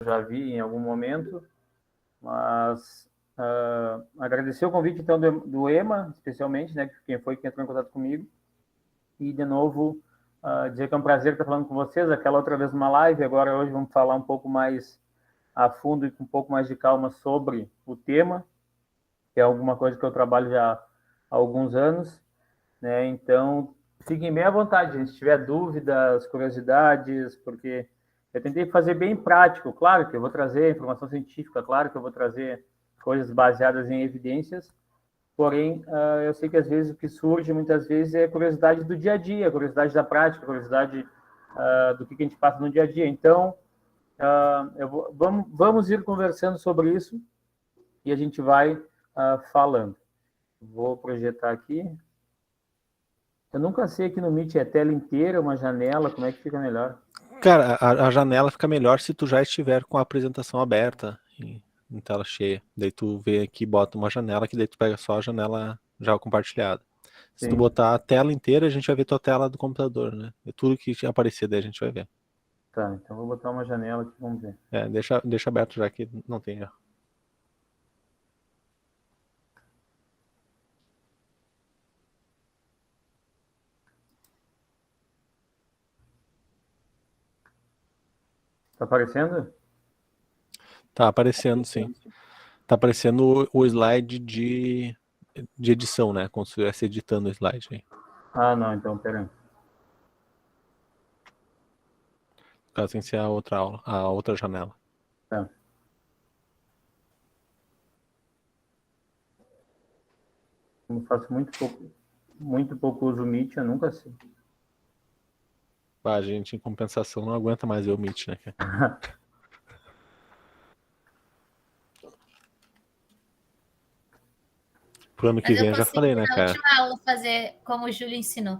já vi em algum momento, mas agradecer o convite, então, do EMA, especialmente, né, quem entrou em contato comigo, e, de novo, dizer que é um prazer estar falando com vocês. Aquela outra vez uma live, agora hoje vamos falar um pouco mais a fundo e com um pouco mais de calma sobre o tema, que é alguma coisa que eu trabalho já há alguns anos, né? Então, fiquem bem à vontade, gente. Se tiver dúvidas, curiosidades, porque eu tentei fazer bem prático. Claro que eu vou trazer informação científica, claro que eu vou trazer coisas baseadas em evidências, porém, eu sei que às vezes o que surge, muitas vezes, é curiosidade do dia a dia, curiosidade da prática, curiosidade do que a gente passa no dia a dia. Então, vamos ir conversando sobre isso e a gente vai falando. Vou projetar aqui. Eu nunca sei aqui no Meet, é tela inteira, uma janela, como é que fica melhor? Cara, a janela fica melhor se tu já estiver com a apresentação aberta em tela cheia. Daí tu vem aqui, bota uma janela, que daí tu pega só a janela já compartilhada. Se tu Sim. botar a tela inteira, a gente vai ver tua tela do computador, né? É tudo que aparecer, daí a gente vai ver. Tá, então vou botar uma janela aqui, vamos ver. Deixa aberto já que não tem erro. Tá aparecendo? Tá aparecendo, sim. Tá aparecendo o slide de edição, né? Como se estivesse editando o slide aí. Ah, não, então, peraí. No caso, tem que ser a outra aula, a outra janela. Tá. Como faço muito pouco uso Meet, eu nunca sei. A gente, em compensação, não aguenta mais ver o Meet, né? Pro ano que Mas vem eu eu já consegui falei, né, na cara? última aula fazer como o Júlio ensinou.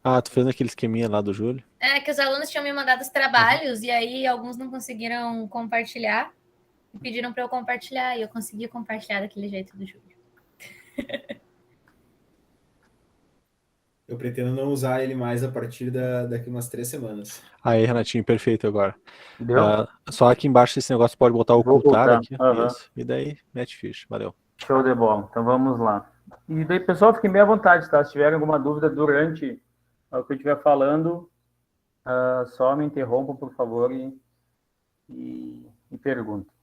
Ah, tu fez aquele esqueminha lá do Júlio? É que os alunos tinham me mandado os trabalhos e aí alguns não conseguiram compartilhar e pediram para eu compartilhar e eu consegui compartilhar daquele jeito do Júlio. Eu pretendo não usar ele mais a partir daqui umas 3 semanas. Aí, Renatinho, perfeito agora. Deu? Só aqui embaixo desse negócio pode botar Vou ocultar ocultar. aqui. Uhum. Isso. E daí, mete ficha. Valeu. Show de bola. Então vamos lá. E daí, pessoal, fiquem bem à vontade, tá? Se tiverem alguma dúvida durante o que eu estiver falando, só me interrompam, por favor, e perguntem.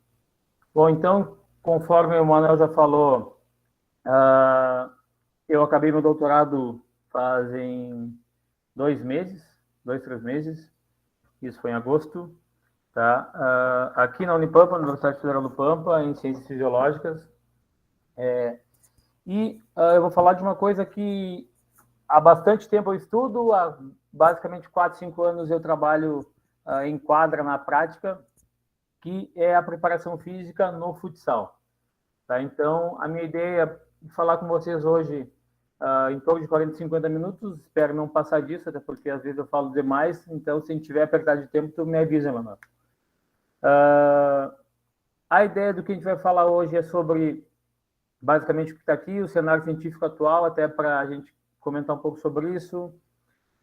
Bom, então, conforme o Manuel já falou, eu acabei meu doutorado fazem 2 meses, 3 meses. Isso foi em agosto, tá? Aqui na Unipampa, na Universidade Federal do Pampa, em Ciências Fisiológicas. Eu vou falar de uma coisa que há bastante tempo eu estudo, há basicamente 4, 5 anos eu trabalho em quadra na prática, que é a preparação física no futsal. Tá? Então, a minha ideia é falar com vocês hoje em torno de 40, 50 minutos, espero não passar disso, até porque às vezes eu falo demais, então se a gente tiver apertado de tempo, tu me avisa, Manuel. A ideia do que a gente vai falar hoje é sobre, basicamente, o que está aqui, o cenário científico atual, até para a gente comentar um pouco sobre isso,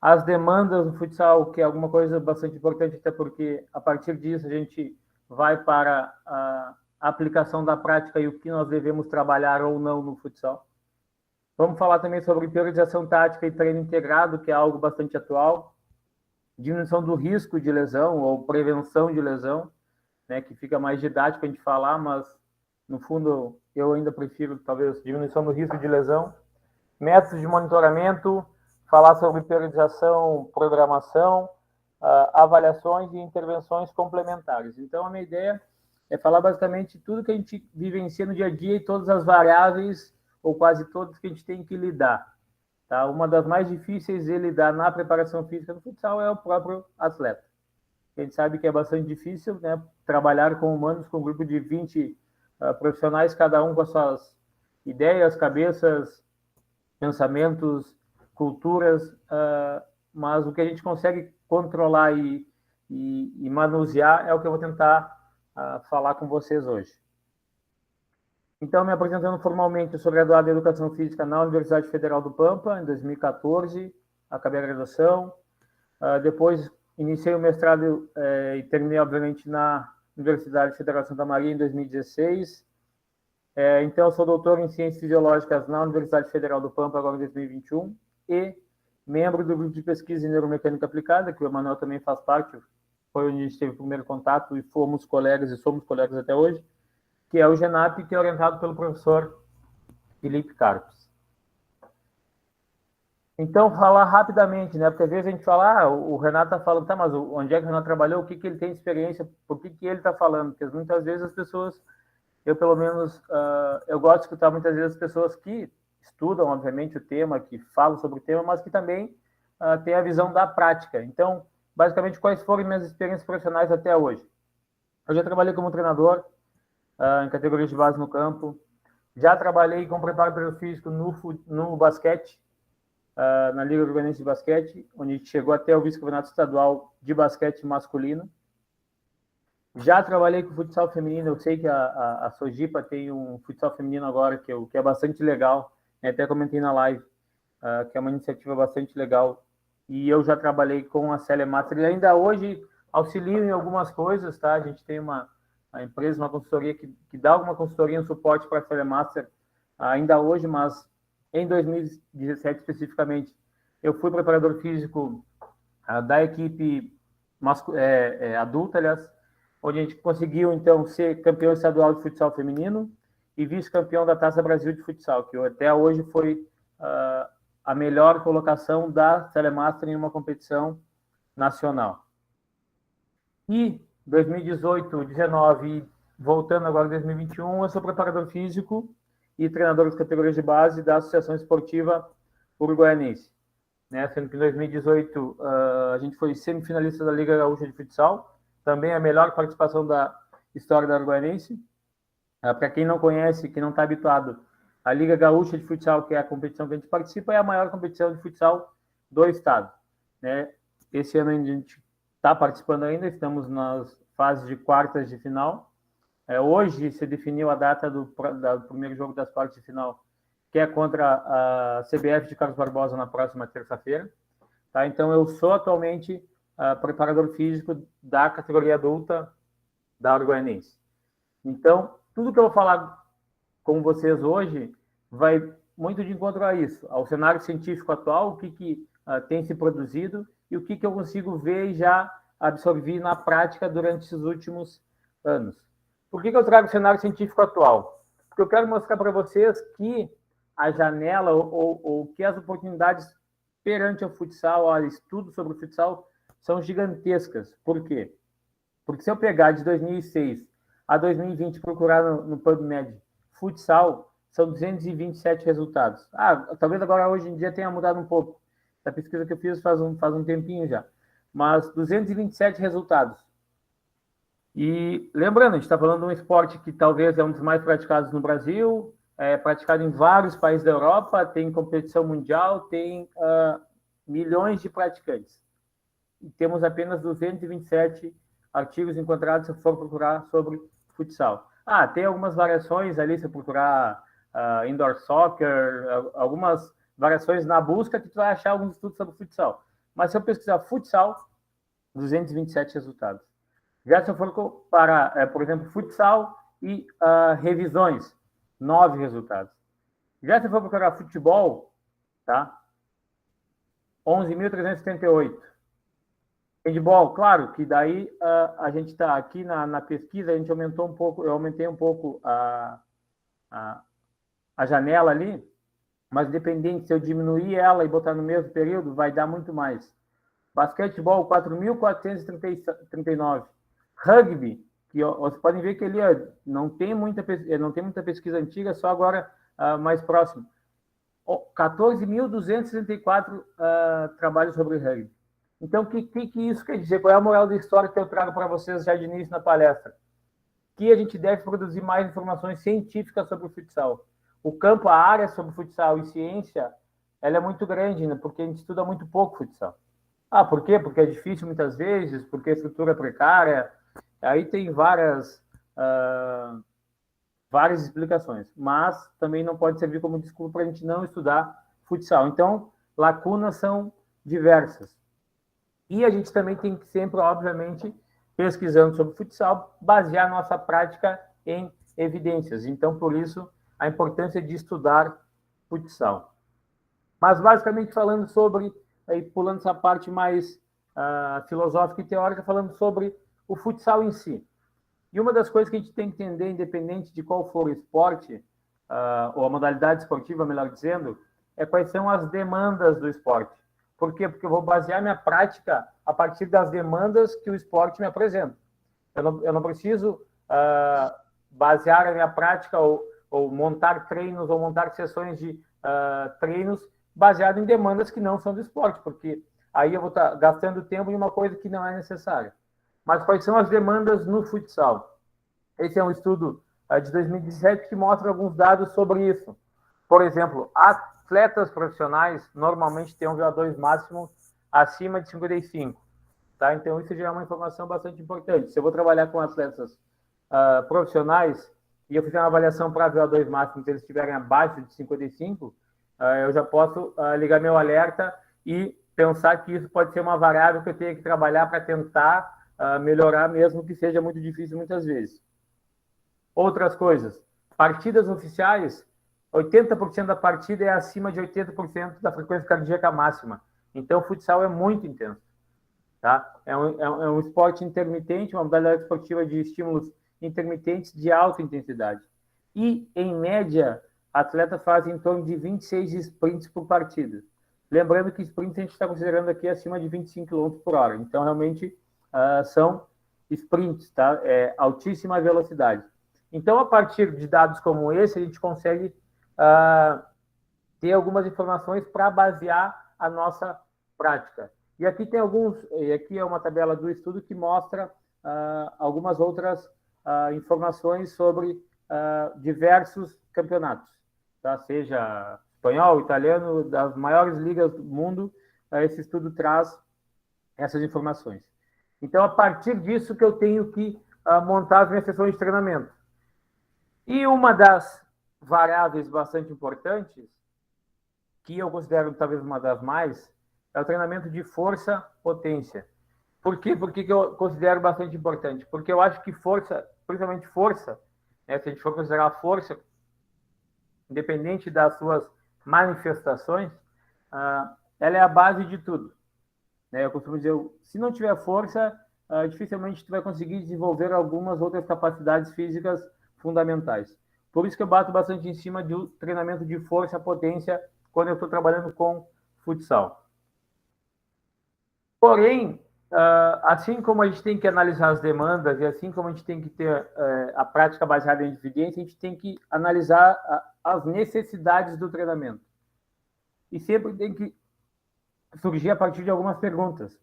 as demandas no futsal, que é alguma coisa bastante importante, até porque a partir disso a gente vai para a aplicação da prática e o que nós devemos trabalhar ou não no futsal. Vamos falar também sobre periodização tática e treino integrado, que é algo bastante atual, diminuição do risco de lesão ou prevenção de lesão, né, que fica mais didático a gente falar, mas no fundo eu ainda prefiro talvez diminuição do risco de lesão, métodos de monitoramento, falar sobre periodização, programação, avaliações e intervenções complementares. Então, a minha ideia é falar basicamente tudo que a gente vivencia no dia a dia e todas as variáveis, ou quase todas, que a gente tem que lidar. Tá? Uma das mais difíceis de lidar na preparação física do futsal é o próprio atleta. A gente sabe que é bastante difícil, né, trabalhar com humanos, com um grupo de 20 profissionais, cada um com as suas ideias, cabeças, pensamentos, culturas, mas o que a gente consegue controlar e manusear é o que eu vou tentar falar com vocês hoje. Então, me apresentando formalmente, eu sou graduado em Educação Física na Universidade Federal do Pampa, em 2014, acabei a graduação, depois iniciei o mestrado e terminei, obviamente, na Universidade Federal Santa Maria em 2016. Então, eu sou doutor em Ciências Fisiológicas na Universidade Federal do Pampa, agora em 2021, e membro do grupo de pesquisa em Neuromecânica Aplicada, que o Emanuel também faz parte, foi onde a gente teve o primeiro contato e fomos colegas e somos colegas até hoje, que é o GENAP, que é orientado pelo professor Felipe Carpes. Então, falar rapidamente, né? Porque às vezes a gente fala, o Renato está falando, tá, mas onde é que o Renato trabalhou, o que ele tem de experiência, por que ele está falando? Porque muitas vezes as pessoas, eu pelo menos, eu gosto de escutar muitas vezes as pessoas que estudam, obviamente, o tema, que falam sobre o tema, mas que também têm a visão da prática. Então, basicamente, quais foram minhas experiências profissionais até hoje? Eu já trabalhei como treinador em categorias de base no campo, já trabalhei com preparador físico no basquete, na Liga Uruguaiense de Basquete, onde a gente chegou até o vice-campeonato estadual de basquete masculino. Já trabalhei com futsal feminino, eu sei que a Sojipa tem um futsal feminino agora, que é bastante legal, até comentei na live, que é uma iniciativa bastante legal, e eu já trabalhei com a Célia Master, e ainda hoje auxilio em algumas coisas, tá? A gente tem uma empresa, uma consultoria que dá alguma consultoria, um suporte para a Célia Master ainda hoje, mas em 2017 especificamente, eu fui preparador físico da equipe adulta, aliás, onde a gente conseguiu, então, ser campeão estadual de futsal feminino e vice-campeão da Taça Brasil de futsal, que até hoje foi a melhor colocação da Telemaster em uma competição nacional. E 2018, 19, voltando agora em 2021, eu sou preparador físico e treinador das categorias de base da Associação Esportiva Uruguaianense. Né? Sendo que em 2018 a gente foi semifinalista da Liga Gaúcha de Futsal, também a melhor participação da história da Uruguaianense. Para quem não conhece, quem não está habituado, a Liga Gaúcha de Futsal, que é a competição que a gente participa, é a maior competição de futsal do estado. Né? Esse ano a gente está participando ainda, estamos nas fases de quartas de final. Hoje se definiu a data do primeiro jogo das quartas de final, que é contra a CBF de Carlos Barbosa na próxima terça-feira. Tá? Então, eu sou atualmente preparador físico da categoria adulta da Uruguaianense. Então, tudo que eu vou falar com vocês hoje vai muito de encontro a isso, ao cenário científico atual, o que tem se produzido e o que eu consigo ver e já absorver na prática durante esses últimos anos. Por que eu trago o cenário científico atual? Porque eu quero mostrar para vocês que a janela ou que as oportunidades perante o futsal, o estudo sobre o futsal, são gigantescas. Por quê? Porque se eu pegar de 2006 a 2020 e procurar no PubMed futsal, são 227 resultados. Talvez agora, hoje em dia, tenha mudado um pouco. Essa pesquisa que eu fiz faz um tempinho já. Mas 227 resultados. E lembrando, a gente está falando de um esporte que talvez é um dos mais praticados no Brasil, é praticado em vários países da Europa, tem competição mundial, tem milhões de praticantes. E temos apenas 227 artigos encontrados se for procurar sobre futsal. Tem algumas variações ali, se procurar indoor soccer, algumas variações na busca que tu vai achar alguns estudos sobre futsal. Mas se eu pesquisar futsal, 227 resultados. Já se eu for comparar, por exemplo, futsal e revisões, 9 resultados. Já se eu for procurar futebol, tá? 11.378. Handball, claro que daí a gente está aqui na pesquisa, a gente aumentou um pouco, eu aumentei um pouco a janela ali, mas independente se eu diminuir ela e botar no mesmo período, vai dar muito mais. Basquetebol, 4.439. Rugby, que vocês podem ver que ele não tem muita pesquisa antiga, só agora mais próximo. 14.264 trabalhos sobre rugby. Então, o que isso quer dizer? Qual é a moral da história que eu trago para vocês já de início na palestra? Que a gente deve produzir mais informações científicas sobre o futsal. O campo, a área sobre futsal e ciência, ela é muito grande, né? Porque a gente estuda muito pouco futsal. Por quê? Porque é difícil muitas vezes, porque a estrutura é precária. Aí tem várias explicações, mas também não pode servir como desculpa para a gente não estudar futsal. Então, lacunas são diversas. E a gente também tem que sempre, obviamente, pesquisando sobre futsal, basear nossa prática em evidências. Então, por isso, a importância de estudar futsal. Mas, basicamente, falando sobre, aí, pulando essa parte mais filosófica e teórica, falando sobre o futsal em si. E uma das coisas que a gente tem que entender, independente de qual for o esporte, ou a modalidade esportiva, melhor dizendo, é quais são as demandas do esporte. Por quê? Porque eu vou basear minha prática a partir das demandas que o esporte me apresenta. Eu não preciso basear a minha prática ou montar treinos ou montar sessões de treinos baseado em demandas que não são do esporte, porque aí eu vou estar gastando tempo em uma coisa que não é necessária. Mas quais são as demandas no futsal? Esse é um estudo de 2017 que mostra alguns dados sobre isso. Por exemplo, atletas profissionais normalmente têm um VO2 máximo acima de 55. Tá? Então, isso já é uma informação bastante importante. Se eu vou trabalhar com atletas profissionais e eu fizer uma avaliação para VO2 máximo, se eles estiverem abaixo de 55, eu já posso ligar meu alerta e pensar que isso pode ser uma variável que eu tenho que trabalhar para tentar melhorar, mesmo que seja muito difícil muitas vezes. Outras coisas, partidas oficiais, 80% da partida é acima de 80% da frequência cardíaca máxima. Então, o futsal é muito intenso. Tá? É um esporte intermitente, uma modalidade esportiva de estímulos intermitentes de alta intensidade. E, em média, atletas fazem em torno de 26 sprints por partida. Lembrando que sprints a gente está considerando aqui acima de 25 km por hora. Então, realmente, são sprints, tá? É altíssima velocidade. Então, a partir de dados como esse, a gente consegue ter algumas informações para basear a nossa prática. E aqui tem aqui é uma tabela do estudo que mostra algumas outras informações sobre diversos campeonatos, tá? Seja espanhol, italiano, das maiores ligas do mundo, esse estudo traz essas informações. Então, a partir disso que eu tenho que montar as minhas sessões de treinamento. E uma das variáveis bastante importantes, que eu considero talvez uma das mais, é o treinamento de força-potência. Por quê? Por que eu considero bastante importante? Porque eu acho que força, principalmente força, se a gente for considerar a força, independente das suas manifestações, ela é a base de tudo. Eu costumo dizer, se não tiver força, dificilmente tu vai conseguir desenvolver algumas outras capacidades físicas fundamentais. Por isso que eu bato bastante em cima do treinamento de força-potência quando eu estou trabalhando com futsal. Porém, assim como a gente tem que analisar as demandas e assim como a gente tem que ter a prática baseada em evidência, a gente tem que analisar as necessidades do treinamento. E sempre tem que surgir a partir de algumas perguntas.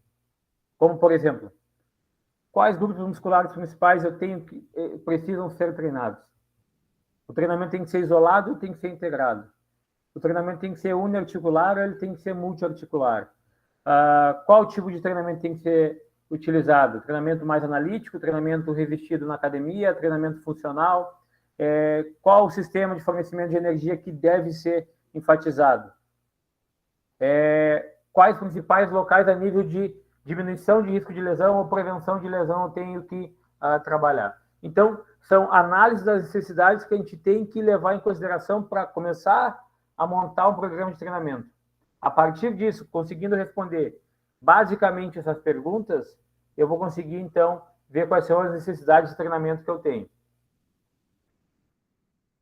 Como, por exemplo, quais grupos musculares principais precisam ser treinados? O treinamento tem que ser isolado ou tem que ser integrado? O treinamento tem que ser uniarticular ou ele tem que ser multiarticular? Qual tipo de treinamento tem que ser utilizado? Treinamento mais analítico, treinamento revestido na academia, treinamento funcional? Qual o sistema de fornecimento de energia que deve ser enfatizado? Quais principais locais a nível de diminuição de risco de lesão ou prevenção de lesão eu tenho que trabalhar? Então, são análises das necessidades que a gente tem que levar em consideração para começar a montar um programa de treinamento. A partir disso, conseguindo responder basicamente essas perguntas, eu vou conseguir, então, ver quais são as necessidades de treinamento que eu tenho.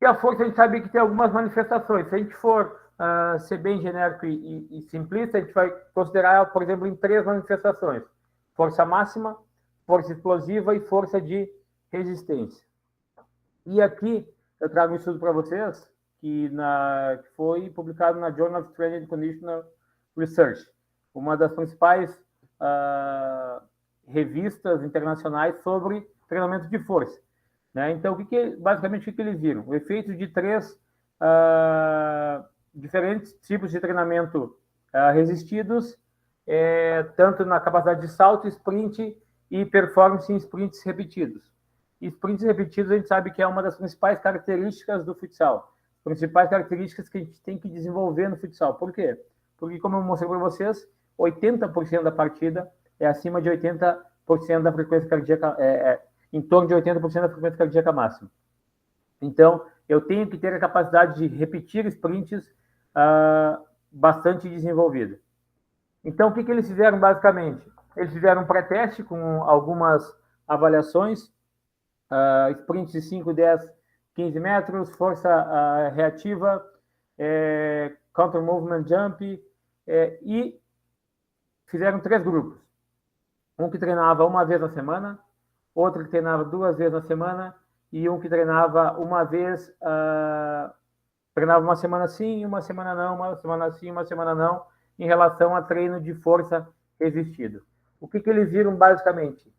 E a força, a gente sabe que tem algumas manifestações. Se a gente for ser bem genérico e simplista, a gente vai considerar, por exemplo, em 3 manifestações. Força máxima, força explosiva e força de resistência. E aqui eu trago um estudo para vocês que foi publicado na Journal of Training and Conditional Research, uma das principais revistas internacionais sobre treinamento de força. Né? Então, basicamente, o que eles viram? O efeito de 3 diferentes tipos de treinamento resistidos, tanto na capacidade de salto, sprint e performance em sprints repetidos. E sprints repetidos a gente sabe que é uma das principais características do futsal. Principais características que a gente tem que desenvolver no futsal. Por quê? Porque, como eu mostrei para vocês, 80% da partida é acima de 80 da frequência cardíaca, em torno de 80% da frequência cardíaca máxima. Então, eu tenho que ter a capacidade de repetir sprints bastante desenvolvida. Então, o que eles fizeram basicamente? Eles fizeram um pré-teste com algumas avaliações, sprints de 5, 10, 15 metros, força reativa, counter movement jump, e fizeram 3 grupos. Um que treinava uma vez na semana, outro que treinava 2 vezes na semana, e um que treinava uma vez, treinava uma semana sim, uma semana não, uma semana sim, uma semana não, em relação a treino de força resistido. O que eles viram basicamente?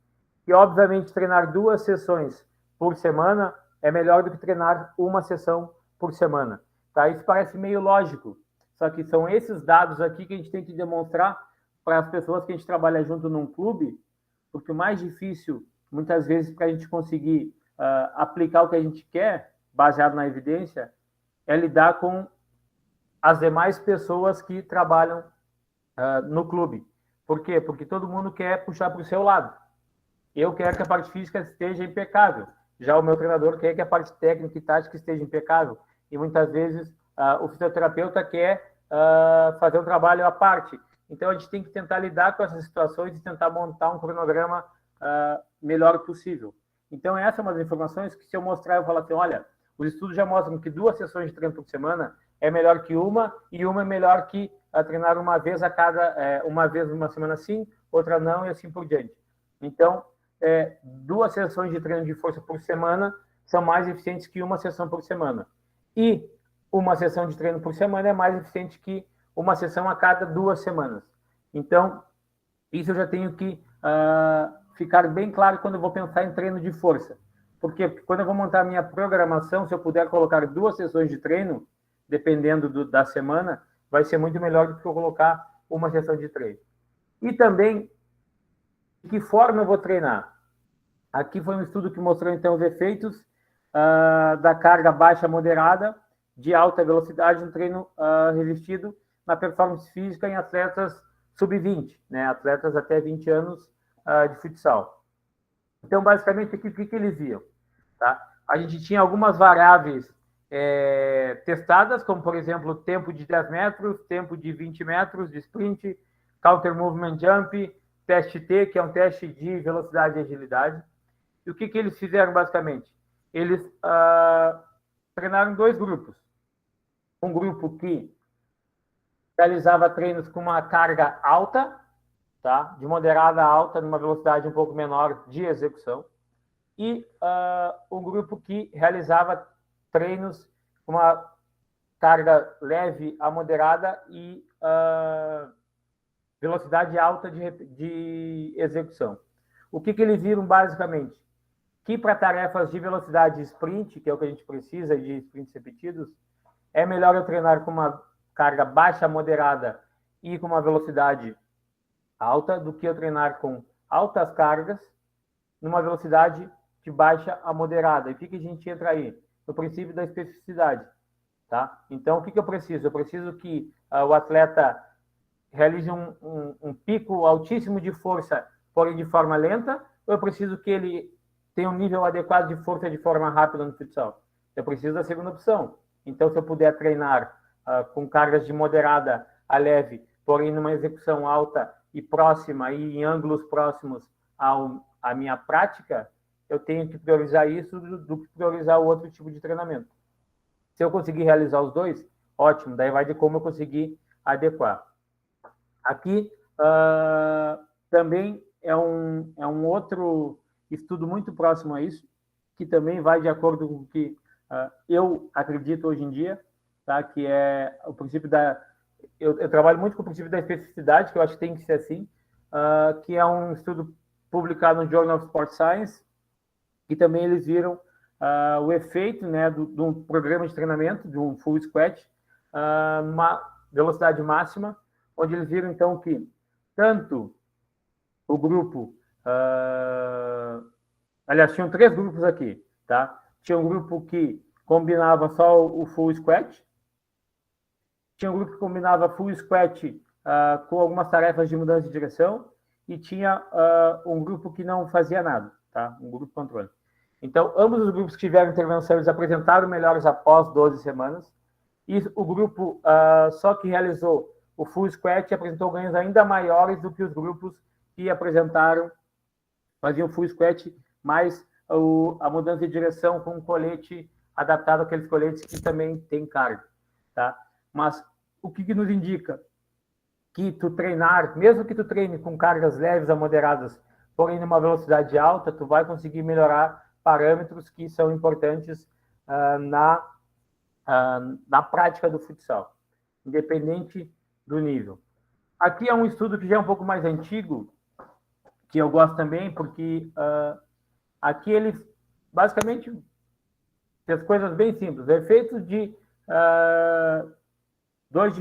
Que, obviamente, treinar 2 sessões por semana é melhor do que treinar uma sessão por semana. Tá? Isso parece meio lógico, só que são esses dados aqui que a gente tem que demonstrar para as pessoas que a gente trabalha junto num clube, porque o mais difícil, muitas vezes, para a gente conseguir aplicar o que a gente quer, baseado na evidência, é lidar com as demais pessoas que trabalham no clube. Por quê? Porque todo mundo quer puxar para o seu lado. Eu quero que a parte física esteja impecável. Já o meu treinador quer que a parte técnica e tática esteja impecável. E muitas vezes o fisioterapeuta quer fazer um trabalho à parte. Então a gente tem que tentar lidar com essas situações e tentar montar um cronograma melhor possível. Então essas são umas informações que, se eu mostrar, eu falo assim, olha, os estudos já mostram que 2 sessões de treino por semana é melhor que uma, e uma é melhor que treinar uma vez uma vez numa semana sim, outra não, e assim por diante. Então, 2 sessões de treino de força por semana são mais eficientes que uma sessão por semana. E uma sessão de treino por semana é mais eficiente que uma sessão a cada 2 semanas. Então, isso eu já tenho que ficar bem claro quando eu vou pensar em treino de força. Por quê? Porque quando eu vou montar a minha programação, se eu puder colocar 2 sessões de treino, dependendo da semana, vai ser muito melhor do que eu colocar uma sessão de treino. E também, de que forma eu vou treinar? Aqui foi um estudo que mostrou, então, os efeitos da carga baixa moderada de alta velocidade no treino resistido na performance física em atletas sub-20, né? Atletas até 20 anos de futsal. Então, basicamente, aqui, o que eles viam? Tá? A gente tinha algumas variáveis testadas, como, por exemplo, tempo de 10 metros, tempo de 20 metros de sprint, counter movement jump, teste T, que é um teste de velocidade e agilidade. E o que eles fizeram, basicamente? Eles treinaram 2 grupos. Um grupo que realizava treinos com uma carga alta, tá? De moderada a alta, numa velocidade um pouco menor de execução. E um grupo que realizava treinos com uma carga leve a moderada e velocidade alta de execução. O que eles viram, basicamente? Que para tarefas de velocidade de sprint, que é o que a gente precisa de sprints repetidos, é melhor eu treinar com uma carga baixa, moderada e com uma velocidade alta do que eu treinar com altas cargas numa velocidade de baixa a moderada. E o que a gente entra aí? No princípio da especificidade. Tá? Então, o que eu preciso? Eu preciso que o atleta realize um pico altíssimo de força, porém de forma lenta, ou eu preciso que ele tenha um nível adequado de força de forma rápida no futsal? Eu preciso da segunda opção. Então, se eu puder treinar com cargas de moderada a leve, porém numa execução alta e próxima, e em ângulos próximos à minha prática, eu tenho que priorizar isso do que priorizar o outro tipo de treinamento. Se eu conseguir realizar os 2, ótimo, daí vai de como eu conseguir adequar. Aqui também é um outro estudo muito próximo a isso, que também vai de acordo com o que eu acredito hoje em dia, tá? Que é o princípio da... Eu trabalho muito com o princípio da especificidade, que eu acho que tem que ser assim, que é um estudo publicado no Journal of Sport Science, que também eles viram o efeito, né, de um programa de treinamento, de um full squat, numa velocidade máxima, onde eles viram, então, que tanto o grupo... aliás, tinham 3 grupos aqui, tá? Tinha um grupo que combinava só o full squat, tinha um grupo que combinava full squat com algumas tarefas de mudança de direção, e tinha um grupo que não fazia nada, tá? Um grupo controle. Então, ambos os grupos que tiveram intervenção, eles apresentaram melhores após 12 semanas, e o grupo só que realizou o full squat apresentou ganhos ainda maiores do que os grupos que apresentaram, faziam full squat, mais a mudança de direção com um colete adaptado àqueles coletes que também tem carga, tá? Mas o que nos indica? Que tu treinar, mesmo que tu treine com cargas leves a moderadas, porém numa velocidade alta, tu vai conseguir melhorar parâmetros que são importantes na prática do futsal, independente do nível. Aqui é um estudo que já é um pouco mais antigo, que eu gosto também, porque aqui ele basicamente fez coisas bem simples, efeitos de duas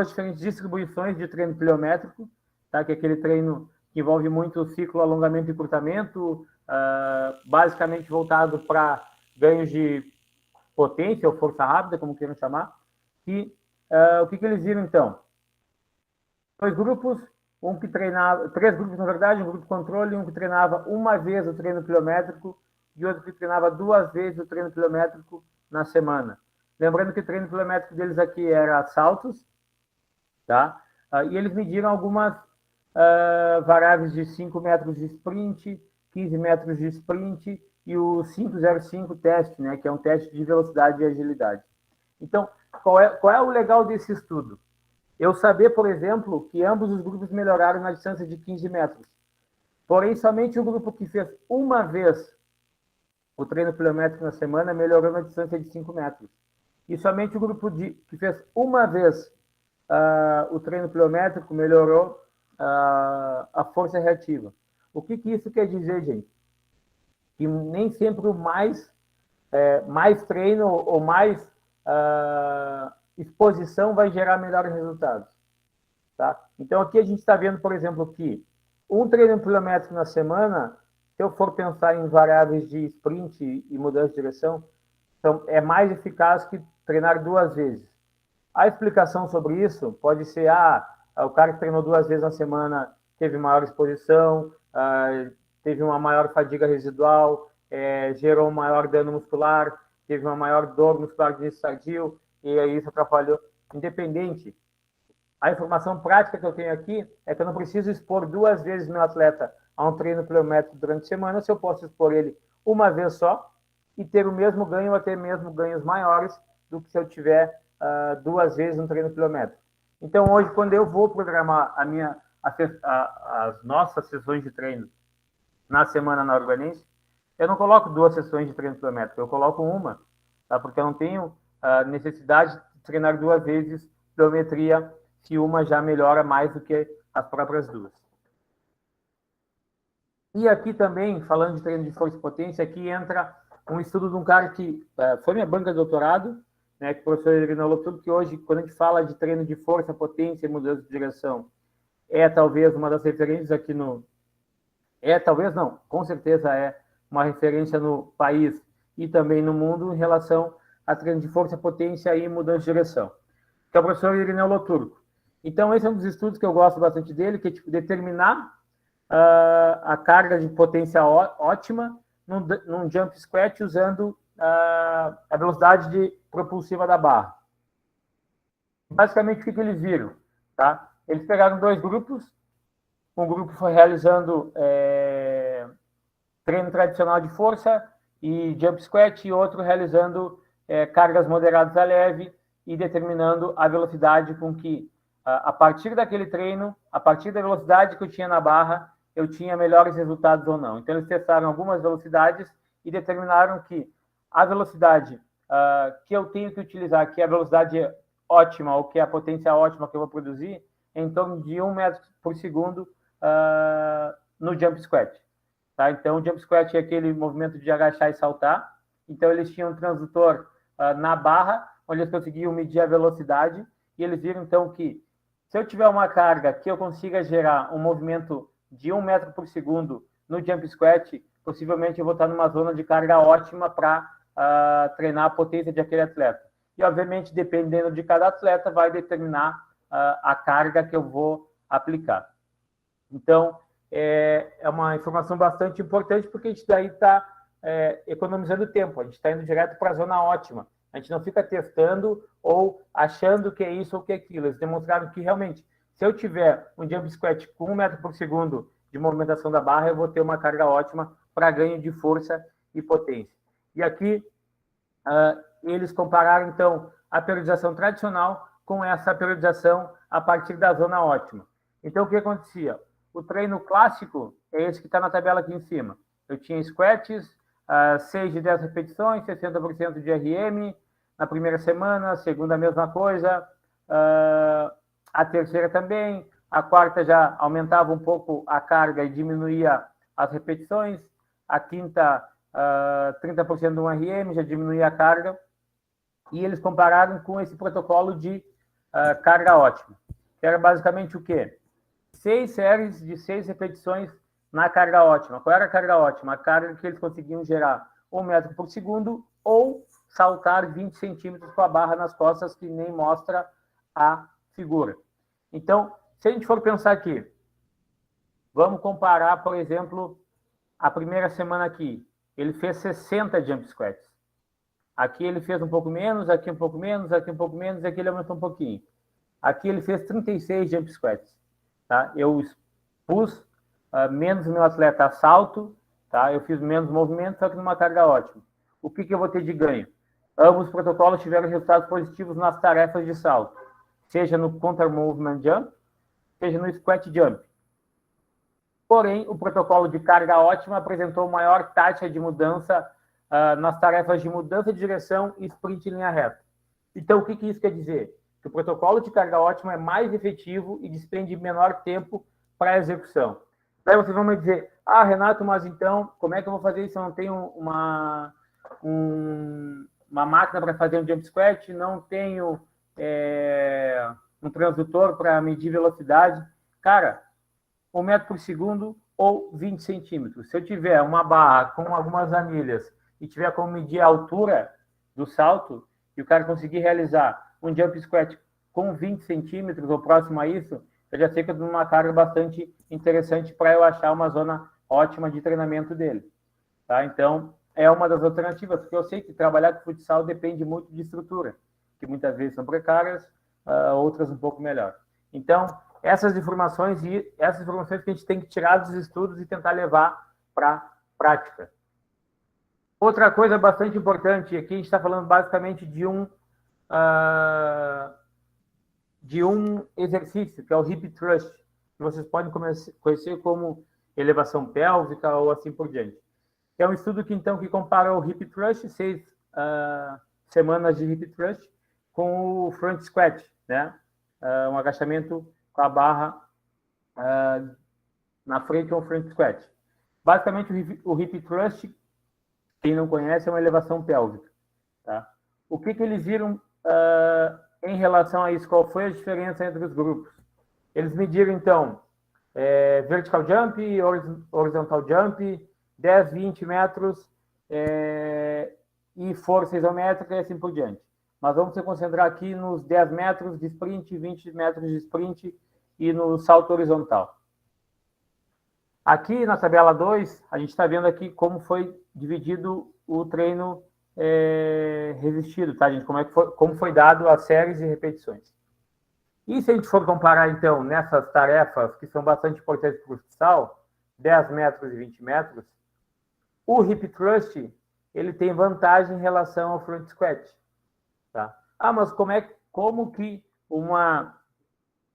diferentes distribuições de treino pliométrico, tá? Que é aquele treino que envolve muito ciclo, alongamento e encurtamento, basicamente voltado para ganhos de potência ou força rápida, como queiram chamar. E o que eles viram, então? Dois grupos, três grupos, na verdade, um grupo controle, um que treinava uma vez o treino pliométrico e outro que treinava 2 vezes o treino pliométrico na semana. Lembrando que o treino pliométrico deles aqui era saltos, tá? E eles mediram algumas variáveis de 5 metros de sprint, 15 metros de sprint e o 505 teste, né? Que é um teste de velocidade e agilidade. Então, qual é o legal desse estudo? Eu saber, por exemplo, que ambos os grupos melhoraram na distância de 15 metros. Porém, somente o grupo que fez uma vez o treino pliométrico na semana melhorou na distância de 5 metros. E somente o grupo que fez uma vez o treino pliométrico melhorou a força reativa. O que isso quer dizer, gente? Que nem sempre o mais treino ou mais exposição vai gerar melhores resultados. Tá? Então, aqui a gente está vendo, por exemplo, que um treino pliométrico na semana, se eu for pensar em variáveis de sprint e mudança de direção, então, é mais eficaz que treinar 2 vezes. A explicação sobre isso pode ser, o cara que treinou 2 vezes na semana teve maior exposição, teve uma maior fadiga residual, gerou um maior dano muscular, teve uma maior dor muscular de início tardio, e aí isso atrapalhou. Independente, a informação prática que eu tenho aqui é que eu não preciso expor 2 vezes meu atleta a um treino pliométrico durante a semana, se eu posso expor ele uma vez só e ter o mesmo ganho ou até mesmo ganhos maiores do que se eu tiver 2 vezes um treino pliométrico. Então, hoje, quando eu vou programar as nossas sessões de treino na semana na Urbanense, eu não coloco 2 sessões de treino pliométrico, eu coloco uma, tá? Porque eu não tenho necessidade de treinar 2 vezes pliometria, se uma já melhora mais do que as próprias 2. E aqui também, falando de treino de força e potência, aqui entra um estudo de um cara que foi minha banca de doutorado, né, que o professor Irina Loturdo, que hoje, quando a gente fala de treino de força, potência e mudança de direção, talvez uma das referências aqui talvez não, com certeza é uma referência no país e também no mundo em relação a treino de força, potência e mudança de direção, que é o professor Irineu Loturdo. Então, esse é um dos estudos que eu gosto bastante dele, que é tipo, determinar a carga de potência ótima num jump squat usando a velocidade propulsiva da barra. Basicamente, o que eles viram? Tá? Eles pegaram 2 grupos. Um grupo foi realizando treino tradicional de força e jump squat, e outro realizando cargas moderadas a leve e determinando a velocidade com que, a partir daquele treino, a partir da velocidade que eu tinha na barra, eu tinha melhores resultados ou não. Então, eles testaram algumas velocidades e determinaram que a velocidade que eu tenho que utilizar, que é a velocidade ótima, ou que é a potência ótima que eu vou produzir, é em torno de 1 metro por segundo no jump squat. Tá? Então, o jump squat é aquele movimento de agachar e saltar. Então, eles tinham um transdutor na barra, onde eles conseguiam medir a velocidade, e eles viram, então, que se eu tiver uma carga que eu consiga gerar um movimento de 1 metro por segundo no jump squat, possivelmente eu vou estar numa zona de carga ótima para treinar a potência de aquele atleta. E, obviamente, dependendo de cada atleta, vai determinar a carga que eu vou aplicar. Então, é uma informação bastante importante, porque a gente daí está economizando tempo, a gente está indo direto para a zona ótima. A gente não fica testando ou achando que é isso ou que é aquilo. Eles demonstraram que realmente, se eu tiver um jump squat com 1 metro por segundo de movimentação da barra, eu vou ter uma carga ótima para ganho de força e potência. E aqui, eles compararam, então, a periodização tradicional com essa periodização a partir da zona ótima. Então, o que acontecia? O treino clássico é esse que está na tabela aqui em cima. Eu tinha squats, 6 de 10 repetições, 60% de RM na primeira semana, a segunda a mesma coisa, a terceira também, a quarta já aumentava um pouco a carga e diminuía as repetições, a quinta 30% de um RM, já diminuía a carga, e eles compararam com esse protocolo de carga ótima, que era basicamente o quê? 6 séries de 6 repetições na carga ótima. Qual era a carga ótima? A carga que eles conseguiam gerar 1 metro por segundo ou saltar 20 centímetros com a barra nas costas, que nem mostra a figura. Então, se a gente for pensar aqui, vamos comparar, por exemplo, a primeira semana aqui. Ele fez 60 jump squats. Aqui ele fez um pouco menos, aqui um pouco menos, aqui um pouco menos, e aqui ele aumentou um pouquinho. Aqui ele fez 36 jump squats. Tá? Eu pus menos o meu atleta a salto, tá? Eu fiz menos movimento, só que numa carga ótima. O que eu vou ter de ganho? Ambos os protocolos tiveram resultados positivos nas tarefas de salto, seja no counter movement jump, seja no squat jump. Porém, o protocolo de carga ótima apresentou maior taxa de mudança nas tarefas de mudança de direção e sprint em linha reta. Então, o que isso quer dizer? Que o protocolo de carga ótima é mais efetivo e despende menor tempo para a execução. Daí vocês vão me dizer, Renato, mas então, como é que eu vou fazer isso? Eu não tenho uma máquina para fazer um jump squat, não tenho um transdutor para medir velocidade. Cara, 1 metro por segundo ou 20 centímetros. Se eu tiver uma barra com algumas anilhas e tiver como medir a altura do salto, e o cara conseguir realizar um jump squat com 20 centímetros ou próximo a isso, eu já sei que eu estou numa carga bastante interessante para eu achar uma zona ótima de treinamento dele. Tá? Então, é uma das alternativas, porque eu sei que trabalhar com futsal depende muito de estrutura, que muitas vezes são precárias, outras um pouco melhor. Então, essas informações que a gente tem que tirar dos estudos e tentar levar para a prática. Outra coisa bastante importante, aqui a gente está falando basicamente de um exercício, que é o hip thrust, que vocês podem conhecer como elevação pélvica ou assim por diante. É um estudo que compara o hip thrust, 6 semanas de hip thrust, com o front squat, né? Um agachamento com a barra na frente ou front squat. Basicamente, o hip thrust, quem não conhece, é uma elevação pélvica. Tá? O que eles viram em relação a isso? Qual foi a diferença entre os grupos? Eles mediram, então, vertical jump, horizontal jump, 10, 20 metros e força isométrica e assim por diante. Mas vamos se concentrar aqui nos 10 metros de sprint, 20 metros de sprint e no salto horizontal. Aqui na tabela 2, a gente está vendo aqui como foi dividido o treino resistido, tá, gente? Como foi dado as séries e repetições. E se a gente for comparar, então, nessas tarefas que são bastante importantes para o futsal, 10 metros e 20 metros, o hip thrust, ele tem vantagem em relação ao front squat. Tá? Mas como que uma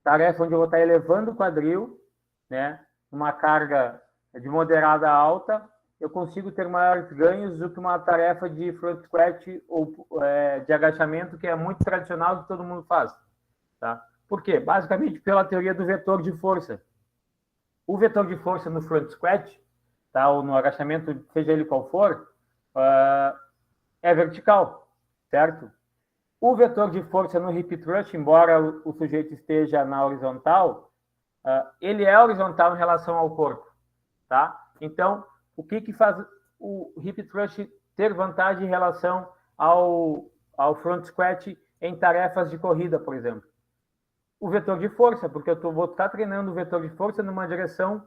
tarefa onde eu vou estar elevando o quadril, né, uma carga de moderada a alta, eu consigo ter maiores ganhos do que uma tarefa de front squat ou de agachamento, que é muito tradicional, que todo mundo faz. Tá? Por quê? Basicamente pela teoria do vetor de força. O vetor de força no front squat, tá, ou no agachamento, seja ele qual for, é vertical, certo? O vetor de força no hip thrust, embora o sujeito esteja na horizontal, ele é horizontal em relação ao corpo, tá? Então, o que faz o hip thrust ter vantagem em relação ao front squat em tarefas de corrida, por exemplo? O vetor de força, porque vou estar treinando o vetor de força numa direção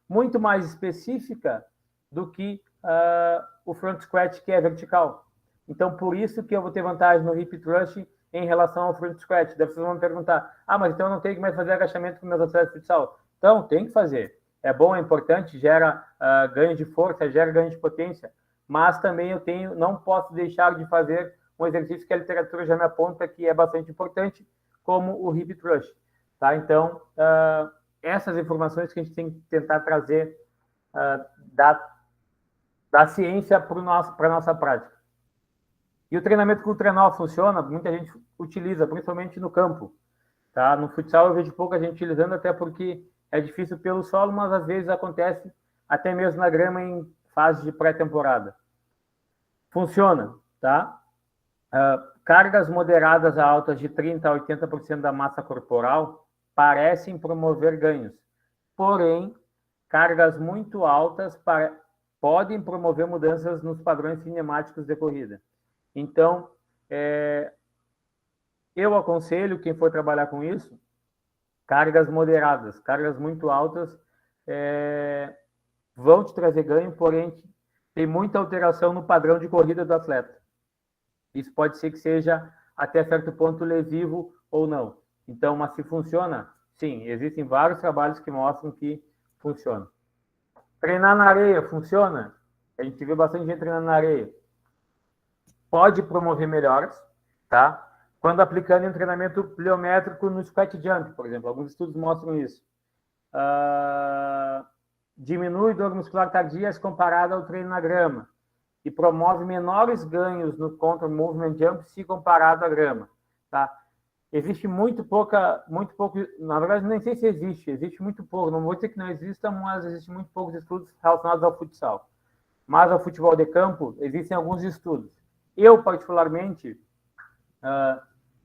muito mais específica do que o front squat, que é vertical. Então, por isso que eu vou ter vantagem no hip thrust em relação ao front squat. Daí vocês vão me perguntar, mas então eu não tenho que mais fazer agachamento com meus atletas de futsal. Então, tem que fazer. É bom, é importante, gera ganho de força, gera ganho de potência, mas também não posso deixar de fazer um exercício que a literatura já me aponta que é bastante importante, como o hip thrust. Tá? Então, essas informações que a gente tem que tentar trazer da ciência para a nossa prática. E o treinamento com o trenó funciona, muita gente utiliza, principalmente no campo. Tá? No futsal eu vejo pouca gente utilizando, até porque é difícil pelo solo, mas às vezes acontece até mesmo na grama em fase de pré-temporada. Funciona, tá? Cargas moderadas a altas de 30% a 80% da massa corporal parecem promover ganhos. Porém, cargas muito altas podem promover mudanças nos padrões cinemáticos de corrida. Então, eu aconselho quem for trabalhar com isso, cargas moderadas. Cargas muito altas vão te trazer ganho, porém tem muita alteração no padrão de corrida do atleta. Isso pode ser que seja até certo ponto lesivo ou não. Então, mas se funciona, sim, existem vários trabalhos que mostram que funciona. Treinar na areia funciona? A gente vê bastante gente treinando na areia. Pode promover melhoras, tá? Quando aplicando em treinamento pliométrico no squat jump, por exemplo. Alguns estudos mostram isso. Diminui dor muscular tardia comparado ao treino na grama e promove menores ganhos no counter movement jump se comparado à grama, tá? Existe muito pouco, na verdade nem sei se existe muito pouco, não vou dizer que não exista, mas existe muito poucos estudos relacionados ao futsal. Mas ao futebol de campo existem alguns estudos. Eu, particularmente,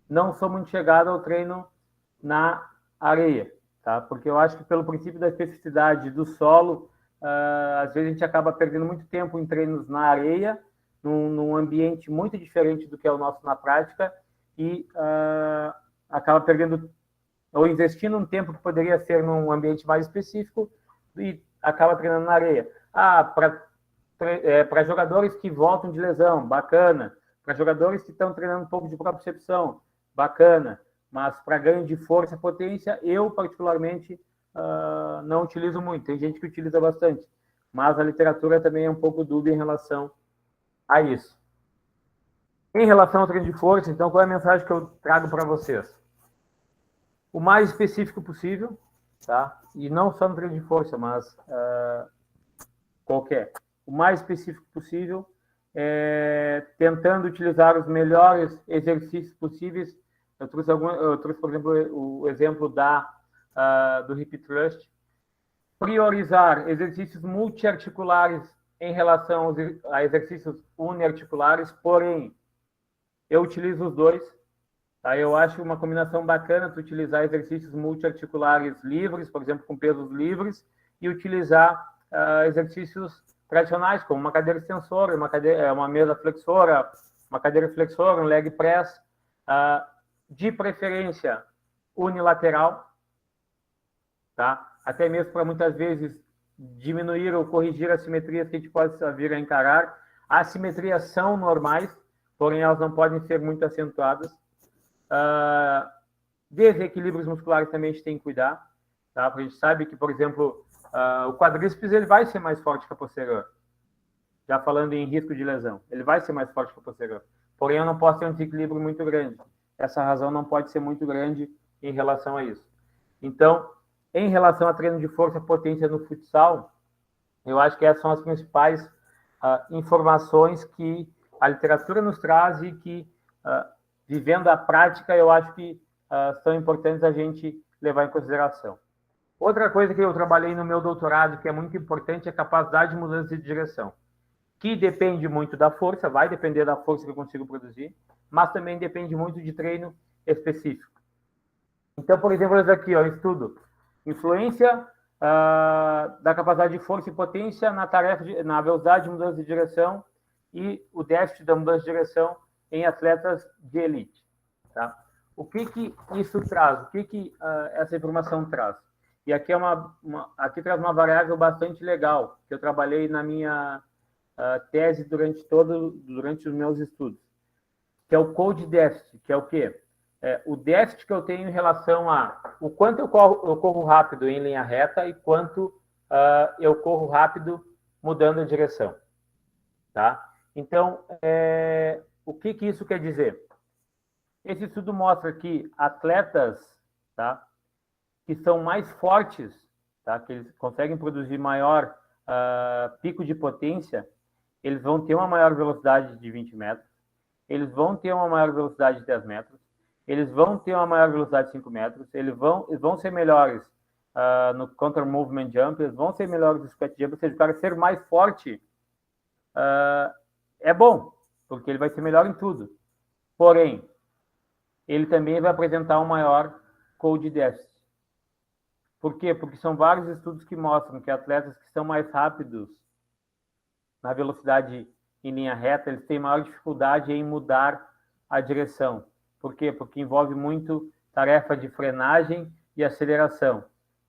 não sou muito chegado ao treino na areia, tá? Porque eu acho que pelo princípio da especificidade do solo, às vezes a gente acaba perdendo muito tempo em treinos na areia, num ambiente muito diferente do que é o nosso na prática, e acaba perdendo ou investindo um tempo que poderia ser num ambiente mais específico e acaba treinando na areia. Para jogadores que voltam de lesão, bacana. Para jogadores que estão treinando um pouco de propriocepção, bacana. Mas para ganho de força e potência, eu particularmente não utilizo muito. Tem gente que utiliza bastante. Mas a literatura também é um pouco dúbia em relação a isso. Em relação ao treino de força, então, qual é a mensagem que eu trago para vocês? O mais específico possível, tá? E não só no treino de força, mas qualquer. O mais específico possível, tentando utilizar os melhores exercícios possíveis. Eu trouxe, por exemplo, o exemplo do hip thrust. Priorizar exercícios multiarticulares em relação a exercícios uniarticulares, porém, eu utilizo os dois. Tá? Eu acho uma combinação bacana tu utilizar exercícios multiarticulares livres, por exemplo, com pesos livres, e utilizar exercícios tradicionais, como uma cadeira extensora, uma mesa flexora, uma cadeira flexora, um leg press, de preferência unilateral, tá? Até mesmo para muitas vezes diminuir ou corrigir assimetrias que a gente pode vir a encarar. As assimetrias são normais, porém elas não podem ser muito acentuadas. Desequilíbrios musculares também a gente tem que cuidar, tá? Porque a gente sabe que, por exemplo, o quadríceps ele vai ser mais forte que a posterior. Já falando em risco de lesão, ele vai ser mais forte que a posterior. Porém, eu não posso ter um desequilíbrio muito grande. Essa razão não pode ser muito grande em relação a isso. Então, em relação a treino de força e potência no futsal, eu acho que essas são as principais informações que a literatura nos traz e que, vivendo a prática, eu acho que são importantes a gente levar em consideração. Outra coisa que eu trabalhei no meu doutorado, que é muito importante, é a capacidade de mudança de direção, que depende muito da força, vai depender da força que eu consigo produzir, mas também depende muito de treino específico. Então, por exemplo, aqui, estudo influência da capacidade de força e potência na velocidade de mudança de direção e o déficit da mudança de direção em atletas de elite. Tá? O que isso traz? O que essa informação traz? E aqui, aqui traz uma variável bastante legal, que eu trabalhei na minha tese durante os meus estudos, que é o code déficit, que é o quê? O déficit que eu tenho em relação a o quanto eu corro rápido em linha reta e quanto eu corro rápido mudando a direção. Tá? Então, o que isso quer dizer? Esse estudo mostra que atletas, tá, que são mais fortes, tá, que eles conseguem produzir maior pico de potência, eles vão ter uma maior velocidade de 20 metros, eles vão ter uma maior velocidade de 10 metros, eles vão ter uma maior velocidade de 5 metros, eles vão ser melhores no counter movement jump, eles vão ser melhores no squat jump, ou seja, o cara ser mais forte é bom, porque ele vai ser melhor em tudo. Porém, ele também vai apresentar um maior code déficit. Por quê? Porque são vários estudos que mostram que atletas que são mais rápidos na velocidade em linha reta, eles têm maior dificuldade em mudar a direção. Por quê? Porque envolve muito tarefa de frenagem e aceleração.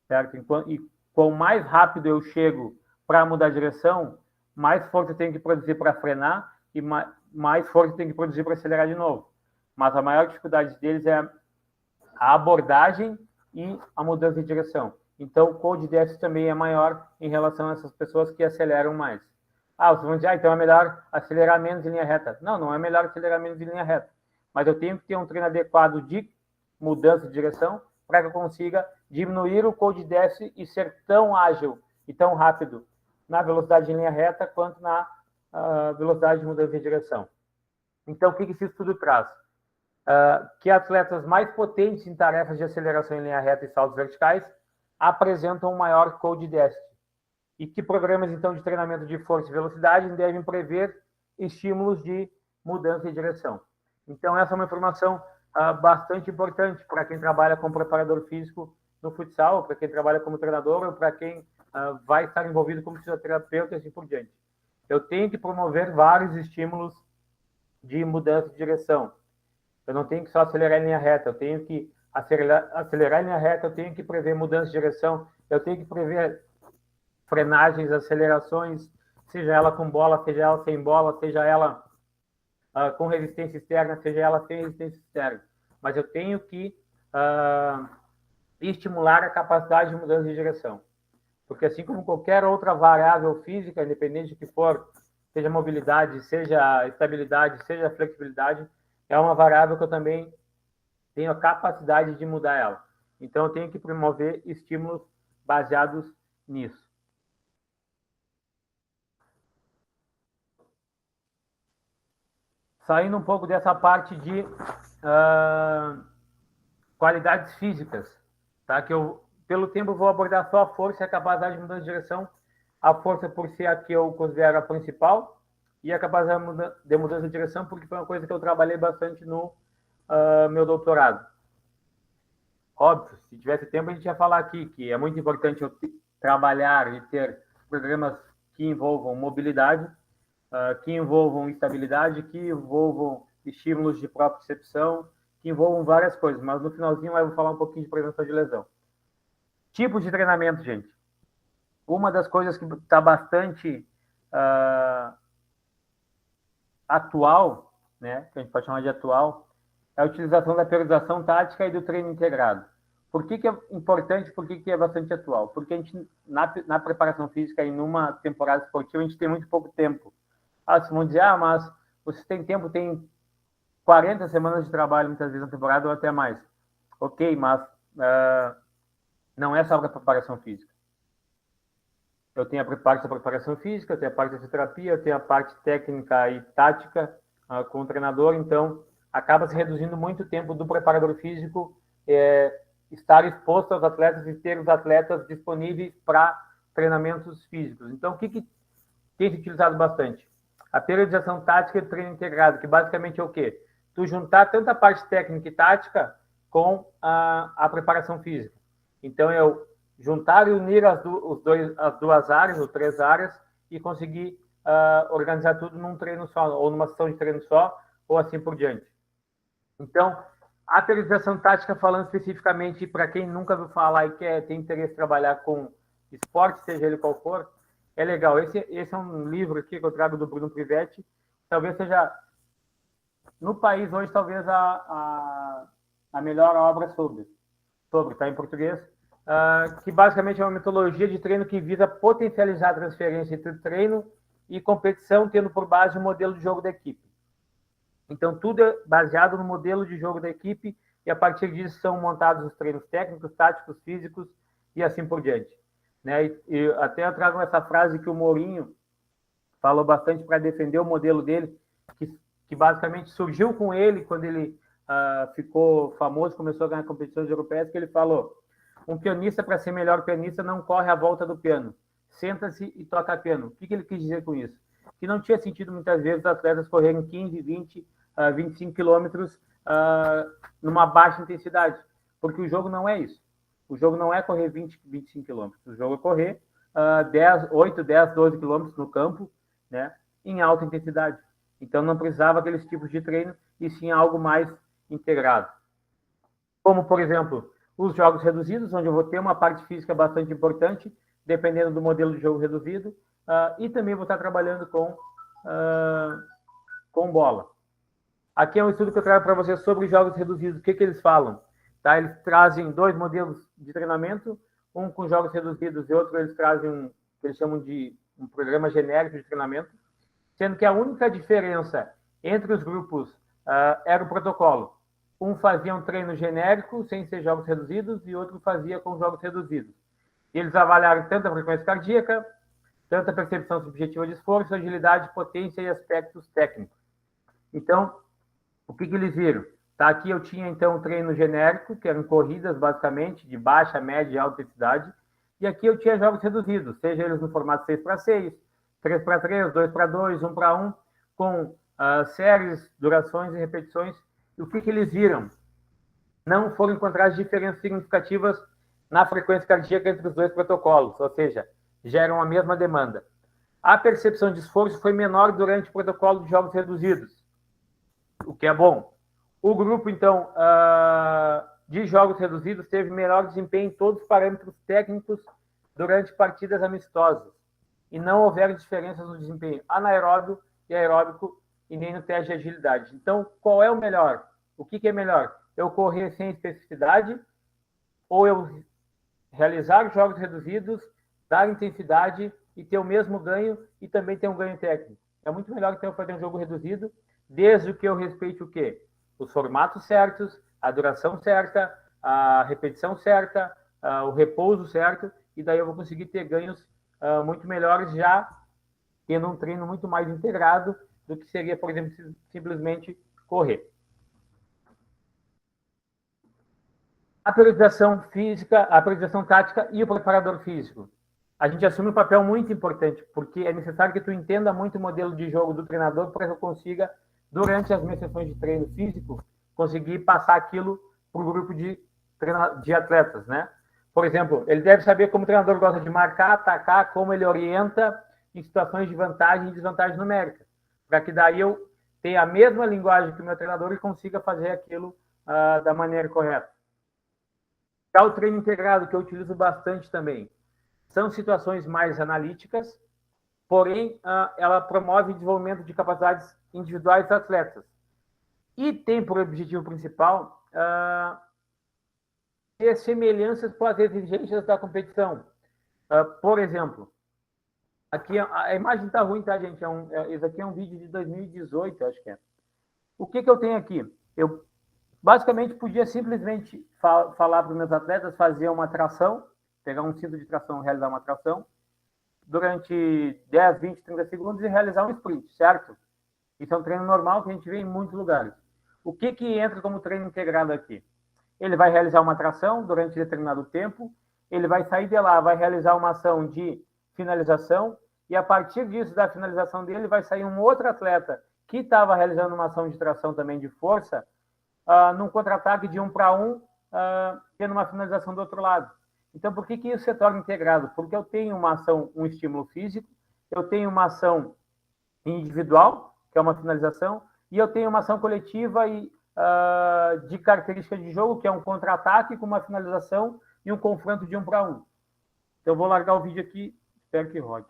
Certo? E quanto mais rápido eu chego para mudar a direção, mais força eu tenho que produzir para frenar e mais força eu tenho que produzir para acelerar de novo. Mas a maior dificuldade deles é a abordagem e a mudança de direção. Então, o code déficit também é maior em relação a essas pessoas que aceleram mais. Vocês vão dizer, então é melhor acelerar menos em linha reta. Não, não é melhor acelerar menos em linha reta. Mas eu tenho que ter um treino adequado de mudança de direção para que eu consiga diminuir o code déficit e ser tão ágil e tão rápido na velocidade em linha reta quanto na velocidade de mudança de direção. Então, o que esse estudo traz? Que atletas mais potentes em tarefas de aceleração em linha reta e saltos verticais apresentam um maior code déficit. E que programas, então, de treinamento de força e velocidade devem prever estímulos de mudança de direção. Então, essa é uma informação bastante importante para quem trabalha como preparador físico no futsal, para quem trabalha como treinador, ou para quem vai estar envolvido como fisioterapeuta e assim por diante. Eu tenho que promover vários estímulos de mudança de direção. Eu não tenho que só acelerar em linha reta, eu tenho que acelerar em linha reta, eu tenho que prever mudança de direção, eu tenho que prever frenagens, acelerações, seja ela com bola, seja ela sem bola, seja ela com resistência externa, seja ela sem resistência externa. Mas eu tenho que estimular a capacidade de mudança de direção. Porque assim como qualquer outra variável física, independente do que for, seja mobilidade, seja estabilidade, seja flexibilidade, é uma variável que eu também tenho a capacidade de mudar ela. Então, eu tenho que promover estímulos baseados nisso. Saindo um pouco dessa parte de qualidades físicas, tá? Que eu, pelo tempo, vou abordar só a força e a capacidade de mudança de direção. A força por ser a que eu considero a principal e a capacidade de mudança de direção porque foi uma coisa que eu trabalhei bastante no meu doutorado. Óbvio, se tivesse tempo a gente ia falar aqui que é muito importante eu trabalhar e ter programas que envolvam mobilidade, que envolvam estabilidade, que envolvam estímulos de propriocepção, que envolvam várias coisas, mas no finalzinho eu vou falar um pouquinho de prevenção de lesão. Tipos de treinamento, gente. Uma das coisas que está bastante atual, né, que a gente pode chamar de atual, é a utilização da periodização tática e do treino integrado. Por que é importante, por que é bastante atual? Porque a gente, na preparação física e numa temporada esportiva, a gente tem muito pouco tempo. Vocês vão dizer, mas você tem tempo, tem 40 semanas de trabalho, muitas vezes na temporada, ou até mais. Ok, mas não é só para preparação física. Eu tenho a parte da preparação física, eu tenho a parte da fisioterapia, eu tenho a parte técnica e tática com o treinador, então acaba se reduzindo muito o tempo do preparador físico estar exposto aos atletas e ter os atletas disponíveis para treinamentos físicos. Então, o que tem se utilizado bastante? A periodização tática e o treino integrado, que basicamente é o quê? Tu juntar tanto a parte técnica e tática com a preparação física. Então, eu juntar e unir as duas áreas, ou 3 áreas, e conseguir organizar tudo num treino só, ou numa sessão de treino só, ou assim por diante. Então, A periodização tática, falando especificamente para quem nunca ouviu falar e tem interesse em trabalhar com esporte, seja ele qual for, é legal. Esse é um livro aqui que eu trago do Bruno Privetti, talvez seja, no país hoje, talvez a melhor obra sobre, tá em português, que basicamente é uma metodologia de treino que visa potencializar a transferência entre treino e competição, tendo por base o modelo de jogo da equipe. Então, tudo é baseado no modelo de jogo da equipe e, a partir disso, são montados os treinos técnicos, táticos, físicos e assim por diante. Né? E até eu trago essa frase que o Mourinho falou bastante para defender o modelo dele, que basicamente surgiu com ele quando ele ficou famoso, começou a ganhar competições europeias, que ele falou: um pianista, para ser melhor pianista, não corre à volta do piano, senta-se e toca piano. O que ele quis dizer com isso? Que não tinha sentido, muitas vezes, os atletas correrem 15, 20, 25 quilômetros numa baixa intensidade, porque o jogo não é isso. O jogo não é correr 20, 25 quilômetros. O jogo é correr 8, 10, 12 quilômetros no campo, né, em alta intensidade. Então, não precisava aqueles tipos de treino, e sim algo mais integrado. Como, por exemplo, os jogos reduzidos, onde eu vou ter uma parte física bastante importante, dependendo do modelo de jogo reduzido, e também vou estar trabalhando com bola. Aqui é um estudo que eu trago para vocês sobre jogos reduzidos. O que eles falam? Tá? Eles trazem 2 modelos de treinamento, um com jogos reduzidos e outro eles trazem o que eles chamam de um programa genérico de treinamento, sendo que a única diferença entre os grupos era o protocolo. Um fazia um treino genérico, sem ser jogos reduzidos, e outro fazia com jogos reduzidos. Eles avaliaram tanto a frequência cardíaca, tanto a percepção subjetiva de esforço, agilidade, potência e aspectos técnicos. Então, o que eles viram? Tá, aqui eu tinha, então, um treino genérico, que eram corridas, basicamente, de baixa, média e alta intensidade, e aqui eu tinha jogos reduzidos, seja eles no formato 6x6, 3x3, 2x2, 1x1, com séries, durações e repetições. E o que eles viram? Não foram encontradas diferenças significativas na frequência cardíaca entre os 2 protocolos, ou seja, geram a mesma demanda. A percepção de esforço foi menor durante o protocolo de jogos reduzidos, o que é bom. O grupo, então, de jogos reduzidos teve melhor desempenho em todos os parâmetros técnicos durante partidas amistosas, e não houveram diferenças no desempenho anaeróbio e aeróbico e nem no teste de agilidade. Então, qual é o melhor? O que é melhor? Eu correr sem especificidade ou eu realizar jogos reduzidos, dar intensidade e ter o mesmo ganho e também ter um ganho técnico? É muito melhor, então, fazer um jogo reduzido, desde que eu respeite o quê? Os formatos certos, a duração certa, a repetição certa, o repouso certo, e daí eu vou conseguir ter ganhos muito melhores, já tendo um treino muito mais integrado do que seria, por exemplo, simplesmente correr. A periodização física, a periodização tática e o preparador físico. A gente assume um papel muito importante, porque é necessário que tu entenda muito o modelo de jogo do treinador para que eu consiga, durante as minhas sessões de treino físico, conseguir passar aquilo para o grupo de atletas, né? Por exemplo, ele deve saber como o treinador gosta de marcar, atacar, como ele orienta em situações de vantagem e desvantagem numérica, para que daí eu tenha a mesma linguagem que o meu treinador e consiga fazer aquilo da maneira correta. Já o treino integrado, que eu utilizo bastante também, são situações mais analíticas, porém, ela promove o desenvolvimento de capacidades individuais dos atletas. E tem por objetivo principal ter semelhanças com as exigências da competição. Por exemplo, aqui a imagem está ruim, tá, gente? Esse aqui é um vídeo de 2018, acho que é. O que eu tenho aqui? Eu basicamente podia simplesmente falar para os meus atletas fazer uma tração, pegar um cinto de tração, realizar uma tração, durante 10, 20, 30 segundos e realizar um sprint, certo? Isso é um treino normal que a gente vê em muitos lugares. O que entra como treino integrado aqui? Ele vai realizar uma tração durante determinado tempo, ele vai sair de lá, vai realizar uma ação de finalização, e a partir disso, da finalização dele, vai sair um outro atleta que estava realizando uma ação de tração também de força, num contra-ataque de 1 para 1, tendo uma finalização do outro lado. Então, por que isso se torna integrado? Porque eu tenho uma ação, um estímulo físico, eu tenho uma ação individual, que é uma finalização, e eu tenho uma ação coletiva e de característica de jogo, que é um contra-ataque com uma finalização e um confronto de 1 para 1. Então, eu vou largar o vídeo aqui, espero que rode.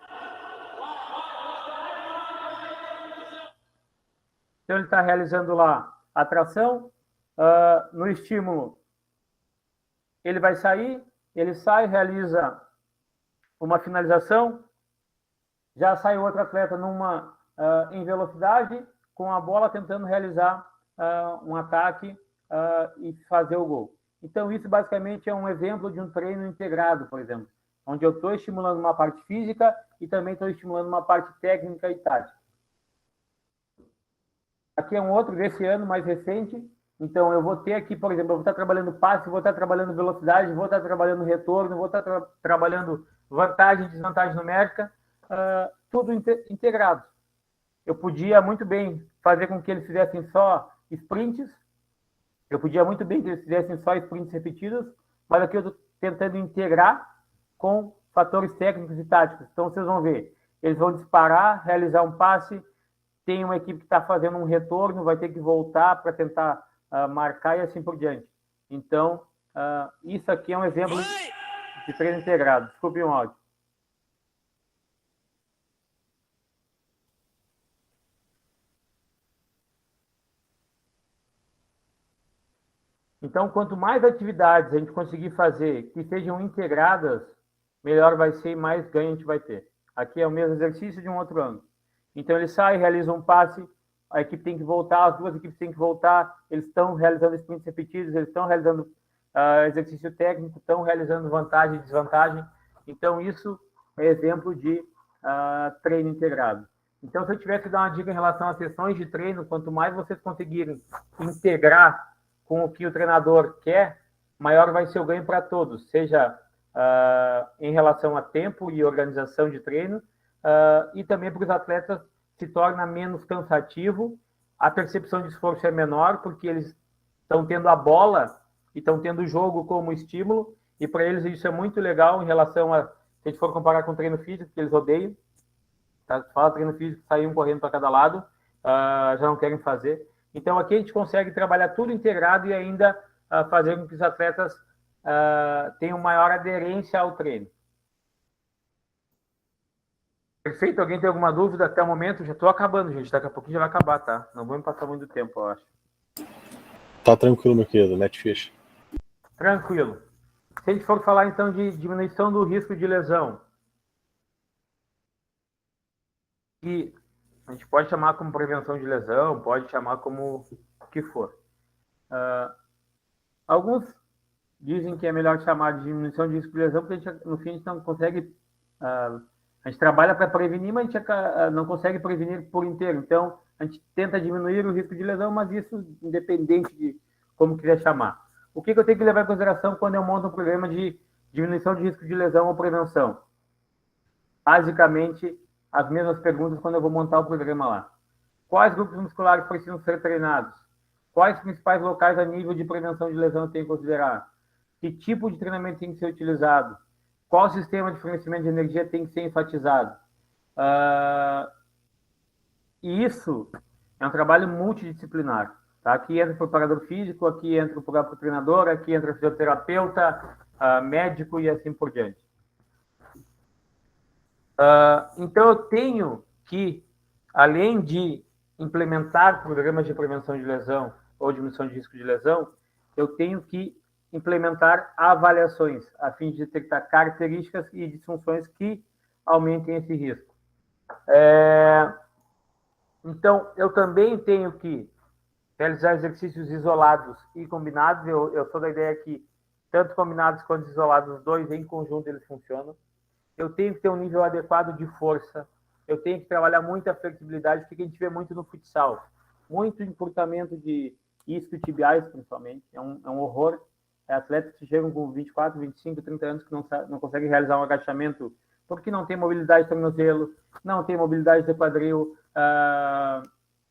Então, ele está realizando lá a tração. No estímulo, ele vai sair, ele sai, realiza uma finalização, já sai outro atleta em velocidade, com a bola tentando realizar um ataque e fazer o gol. Então, isso basicamente é um exemplo de um treino integrado, por exemplo, onde eu estou estimulando uma parte física e também estou estimulando uma parte técnica e tática. Aqui é um outro desse ano, mais recente. Então, eu vou ter aqui, por exemplo, eu vou estar trabalhando passe, vou estar trabalhando velocidade, vou estar trabalhando retorno, vou estar trabalhando vantagem e desvantagem numérica, tudo integrado. Eu podia muito bem fazer com que eles fizessem só sprints, eu podia muito bem que eles fizessem só sprints repetidos, mas aqui eu estou tentando integrar com fatores técnicos e táticos. Então, vocês vão ver, eles vão disparar, realizar um passe, tem uma equipe que está fazendo um retorno, vai ter que voltar para tentar marcar e assim por diante. Então, isso aqui é um exemplo de treino integrado. Desculpe o áudio. Então, quanto mais atividades a gente conseguir fazer que sejam integradas, melhor vai ser e mais ganho a gente vai ter. Aqui é o mesmo exercício de um outro ângulo. Então, ele sai, realiza um passe, a equipe tem que voltar, as duas equipes têm que voltar, eles estão realizando sprints repetidos, eles estão realizando exercício técnico, estão realizando vantagem e desvantagem. Então, isso é exemplo de treino integrado. Então, se eu tivesse que dar uma dica em relação às sessões de treino, quanto mais vocês conseguirem integrar com o que o treinador quer, maior vai ser o ganho para todos, seja em relação a tempo e organização de treino, e também para os atletas se torna menos cansativo, a percepção de esforço é menor, porque eles estão tendo a bola e estão tendo o jogo como estímulo, e para eles isso é muito legal em relação a, se a gente for comparar com o treino físico, que eles odeiam, tá? Fala treino físico, saíam correndo para cada lado, já não querem fazer. Então, aqui a gente consegue trabalhar tudo integrado e ainda fazer com que os atletas tenham maior aderência ao treino. Perfeito? Alguém tem alguma dúvida até o momento? Já estou acabando, gente. Daqui a pouquinho já vai acabar, tá? Não vou me passar muito tempo, eu acho. Tá tranquilo, meu querido. Mete ficha. Tranquilo. Se a gente for falar, então, de diminuição do risco de lesão, que a gente pode chamar como prevenção de lesão, pode chamar como o que for. Alguns dizem que é melhor chamar de diminuição de risco de lesão, porque no fim a gente não consegue... a gente trabalha para prevenir, mas a gente não consegue prevenir por inteiro. Então, a gente tenta diminuir o risco de lesão, mas isso independente de como quiser chamar. O que eu tenho que levar em consideração quando eu monto um programa de diminuição de risco de lesão ou prevenção? Basicamente, as mesmas perguntas quando eu vou montar o programa lá. Quais grupos musculares precisam ser treinados? Quais principais locais a nível de prevenção de lesão eu tenho que considerar? Que tipo de treinamento tem que ser utilizado? Qual sistema de fornecimento de energia tem que ser enfatizado? E isso é um trabalho multidisciplinar. Tá? Aqui entra o preparador físico, aqui entra o próprio treinador, aqui entra o fisioterapeuta, médico e assim por diante. Então, eu tenho que, além de implementar programas de prevenção de lesão ou diminuição de risco de lesão, eu tenho que implementar avaliações, a fim de detectar características e disfunções que aumentem esse risco. Então, eu também tenho que realizar exercícios isolados e combinados. Eu sou da ideia que, tanto combinados quanto isolados, os dois em conjunto eles funcionam. Eu tenho que ter um nível adequado de força, eu tenho que trabalhar muito a flexibilidade, porque a gente vê muito no futsal. Muito encurtamento de isquiotibiais, principalmente, é um horror. Atletas que chegam com 24, 25, 30 anos que não conseguem realizar um agachamento porque não tem mobilidade de tornozelo, não tem mobilidade de quadril,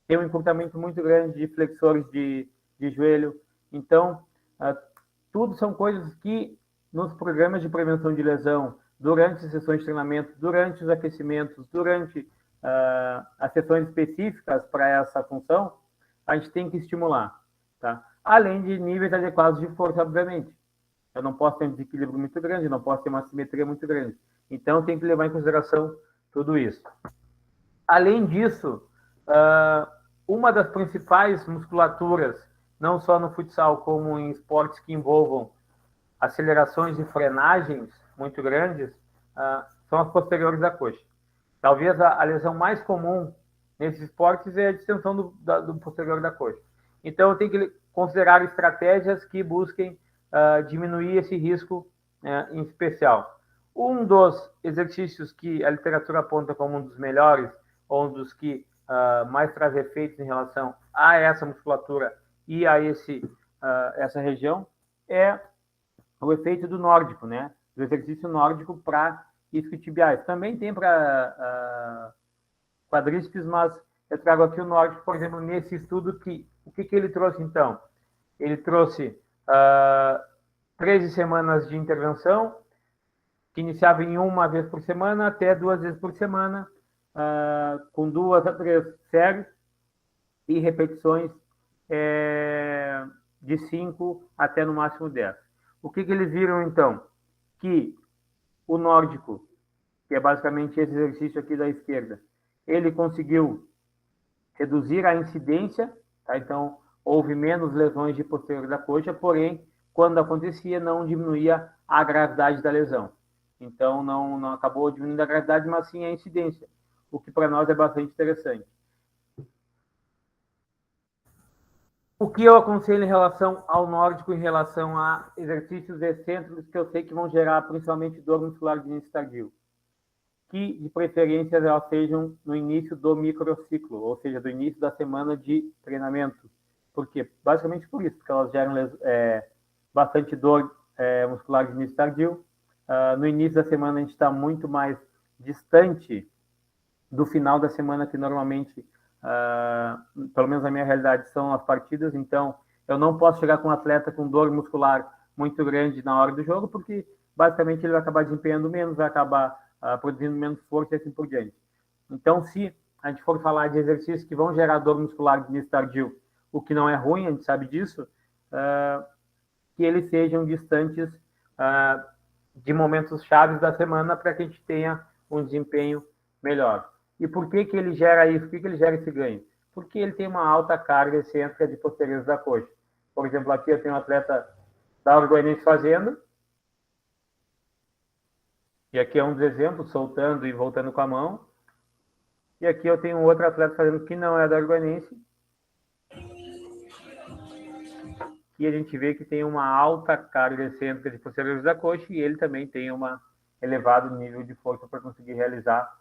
tem um encurtamento muito grande de flexores de joelho. Então, tudo são coisas que nos programas de prevenção de lesão, durante as sessões de treinamento, durante os aquecimentos, durante as sessões específicas para essa função, a gente tem que estimular. tá? Além de níveis adequados de força, obviamente. Eu não posso ter um desequilíbrio muito grande, não posso ter uma simetria muito grande. Então, tem que levar em consideração tudo isso. Além disso, uma das principais musculaturas, não só no futsal, como em esportes que envolvam acelerações e frenagens muito grandes, são as posteriores da coxa. Talvez a lesão mais comum nesses esportes é a distensão do posterior da coxa. Então, eu tenho que considerar estratégias que busquem diminuir esse risco em especial. Um dos exercícios que a literatura aponta como um dos melhores, ou um dos que mais traz efeitos em relação a essa musculatura e a essa região, é o efeito do nórdico, né? Do exercício nórdico para isquiotibiais. Também tem para quadríceps, mas eu trago aqui o nórdico, por exemplo, nesse estudo o que ele trouxe, então? Ele trouxe 13 semanas de intervenção, que iniciava em uma vez por semana até 2 vezes por semana, com 2 a 3 séries e repetições de 5 até no máximo 10. O que eles viram, então? Que o nórdico, que é basicamente esse exercício aqui da esquerda, ele conseguiu reduzir a incidência, tá? Então, houve menos lesões de posterior da coxa, porém, quando acontecia, não diminuía a gravidade da lesão. Então, não acabou diminuindo a gravidade, mas sim a incidência, o que para nós é bastante interessante. O que eu aconselho em relação ao nórdico, em relação a exercícios excêntricos que eu sei que vão gerar principalmente dor muscular de início tardio? Que, de preferência, elas sejam no início do microciclo, ou seja, do início da semana de treinamento. Por quê? Basicamente por isso, porque elas geram bastante dor muscular de início tardio. No início da semana, a gente está muito mais distante do final da semana, que normalmente, pelo menos na minha realidade, são as partidas. Então, eu não posso chegar com um atleta com dor muscular muito grande na hora do jogo, porque, basicamente, ele vai acabar desempenhando menos, vai acabar produzindo menos força e assim por diante. Então, se a gente for falar de exercícios que vão gerar dor muscular de início tardio, o que não é ruim, a gente sabe disso, que eles sejam distantes de momentos chaves da semana para que a gente tenha um desempenho melhor. E por que ele gera isso? Por que ele gera esse ganho? Porque ele tem uma alta carga excêntrica de posteriores da coxa. Por exemplo, aqui eu tenho um atleta da Orgoinense fazendo, e aqui é um dos exemplos, soltando e voltando com a mão. E aqui eu tenho um outro atleta fazendo que não é da Orgoinense. E a gente vê que tem uma alta carga excêntrica de posteriores da coxa e ele também tem um elevado nível de força para conseguir realizar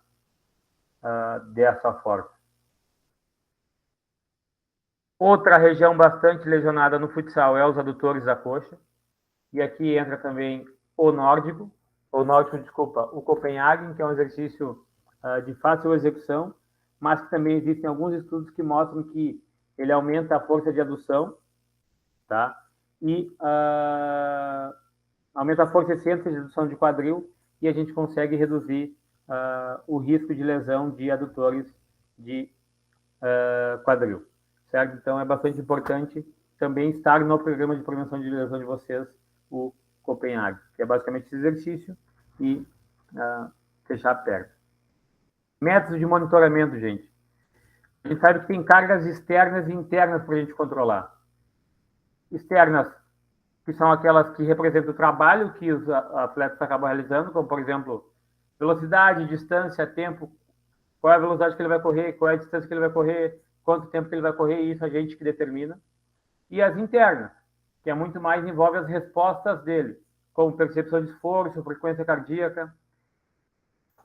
dessa forma. Outra região bastante lesionada no futsal é os adutores da coxa. E aqui entra também o Copenhagen, que é um exercício de fácil execução, mas que também existem alguns estudos que mostram que ele aumenta a força de adução, tá? E aumenta a força excêntrica de adução de quadril e a gente consegue reduzir o risco de lesão de adutores de quadril, certo? Então, é bastante importante também estar no programa de prevenção de lesão de vocês, o Copenhagen, que é basicamente esse exercício e fechar a perna. Métodos de monitoramento, gente. A gente sabe que tem cargas externas e internas para a gente controlar. Externas, que são aquelas que representam o trabalho que os atletas acabam realizando, como, por exemplo, velocidade, distância, tempo, qual é a velocidade que ele vai correr, qual é a distância que ele vai correr, quanto tempo que ele vai correr, isso a gente que determina. E as internas, que é muito mais envolve as respostas dele, como percepção de esforço, frequência cardíaca.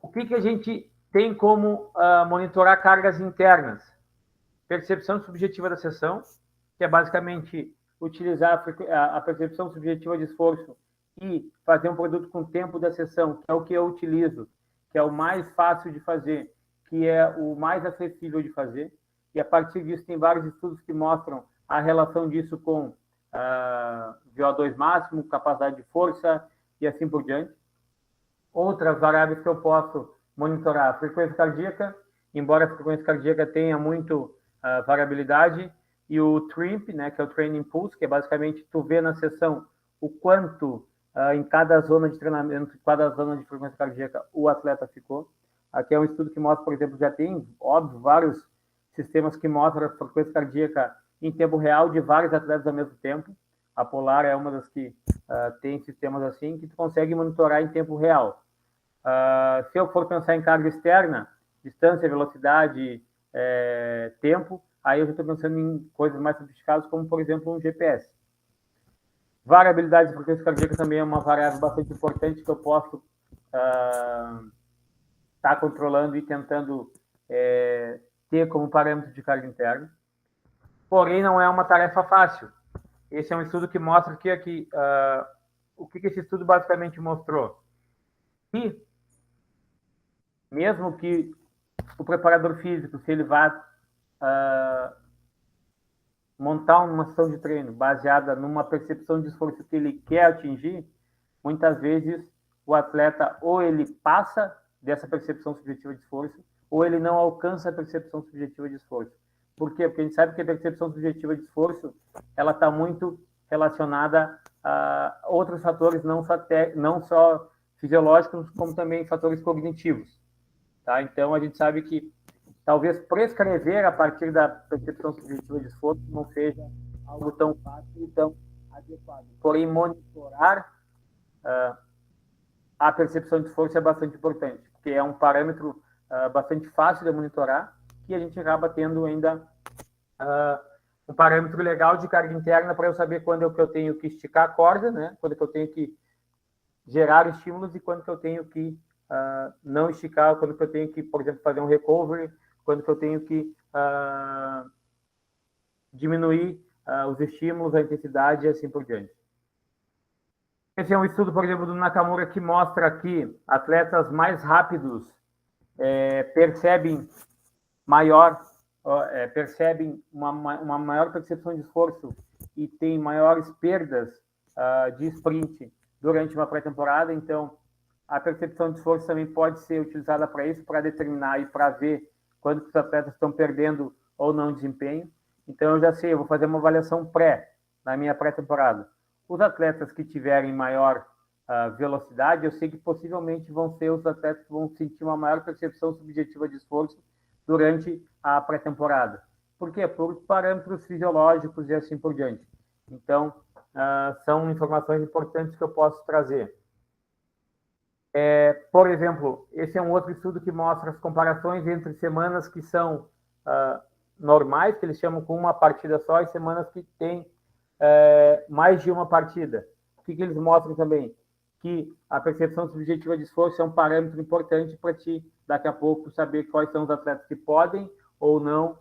O que a gente tem como monitorar cargas internas? Percepção subjetiva da sessão, que é basicamente utilizar a percepção subjetiva de esforço e fazer um produto com tempo da sessão, que é o que eu utilizo, que é o mais fácil de fazer, que é o mais acessível de fazer. E a partir disso tem vários estudos que mostram a relação disso com VO2 máximo, capacidade de força e assim por diante. Outras variáveis que eu posso monitorar, a frequência cardíaca, embora a frequência cardíaca tenha muito variabilidade, e o TRIMP, né, que é o Training Pulse, que é basicamente tu vê na sessão o quanto em cada zona de treinamento, cada zona de frequência cardíaca o atleta ficou. Aqui é um estudo que mostra, por exemplo, já tem, óbvio, vários sistemas que mostram a frequência cardíaca em tempo real de vários atletas ao mesmo tempo. A Polar é uma das que tem sistemas assim, que tu consegue monitorar em tempo real. Se eu for pensar em carga externa, distância, velocidade, tempo, aí eu já estou pensando em coisas mais sofisticadas, como, por exemplo, um GPS. Variabilidade de frequência cardíaca também é uma variável bastante importante que eu posso estar controlando e tentando ter como parâmetro de carga interna. Porém, não é uma tarefa fácil. Esse é um estudo que mostra que o que esse estudo basicamente mostrou? Que, mesmo que o preparador físico, se ele vai montar uma sessão de treino baseada numa percepção de esforço que ele quer atingir, muitas vezes o atleta ou ele passa dessa percepção subjetiva de esforço ou ele não alcança a percepção subjetiva de esforço. Por quê? Porque a gente sabe que a percepção subjetiva de esforço ela está muito relacionada a outros fatores, não só fisiológicos, como também fatores cognitivos. Tá? Então, a gente sabe que talvez prescrever a partir da percepção subjetiva de esforço não seja algo tão fácil e tão adequado. Porém, monitorar a percepção de esforço é bastante importante, porque é um parâmetro bastante fácil de monitorar e a gente acaba tendo ainda um parâmetro legal de carga interna para eu saber quando é que eu tenho que esticar a corda, né? Quando é que eu tenho que gerar estímulos e quando que eu tenho que não esticar, quando que eu tenho que, por exemplo, fazer um recovery, quando que eu tenho que diminuir os estímulos, a intensidade e assim por diante. Esse é um estudo, por exemplo, do Nakamura que mostra que atletas mais rápidos percebem uma maior percepção de esforço e têm maiores perdas de sprint durante uma pré-temporada. Então, a percepção de esforço também pode ser utilizada para isso, para determinar e para ver quando os atletas estão perdendo ou não desempenho. Então, eu já sei, eu vou fazer uma avaliação na minha pré-temporada. Os atletas que tiverem maior velocidade, eu sei que possivelmente vão ser os atletas que vão sentir uma maior percepção subjetiva de esforço durante a pré-temporada. Por quê? Por parâmetros fisiológicos e assim por diante. Então, são informações importantes que eu posso trazer. Por exemplo, esse é um outro estudo que mostra as comparações entre semanas que são normais, que eles chamam com uma partida só, e semanas que têm mais de uma partida. O que eles mostram também? Que a percepção subjetiva de esforço é um parâmetro importante para ti, daqui a pouco, saber quais são os atletas que podem ou não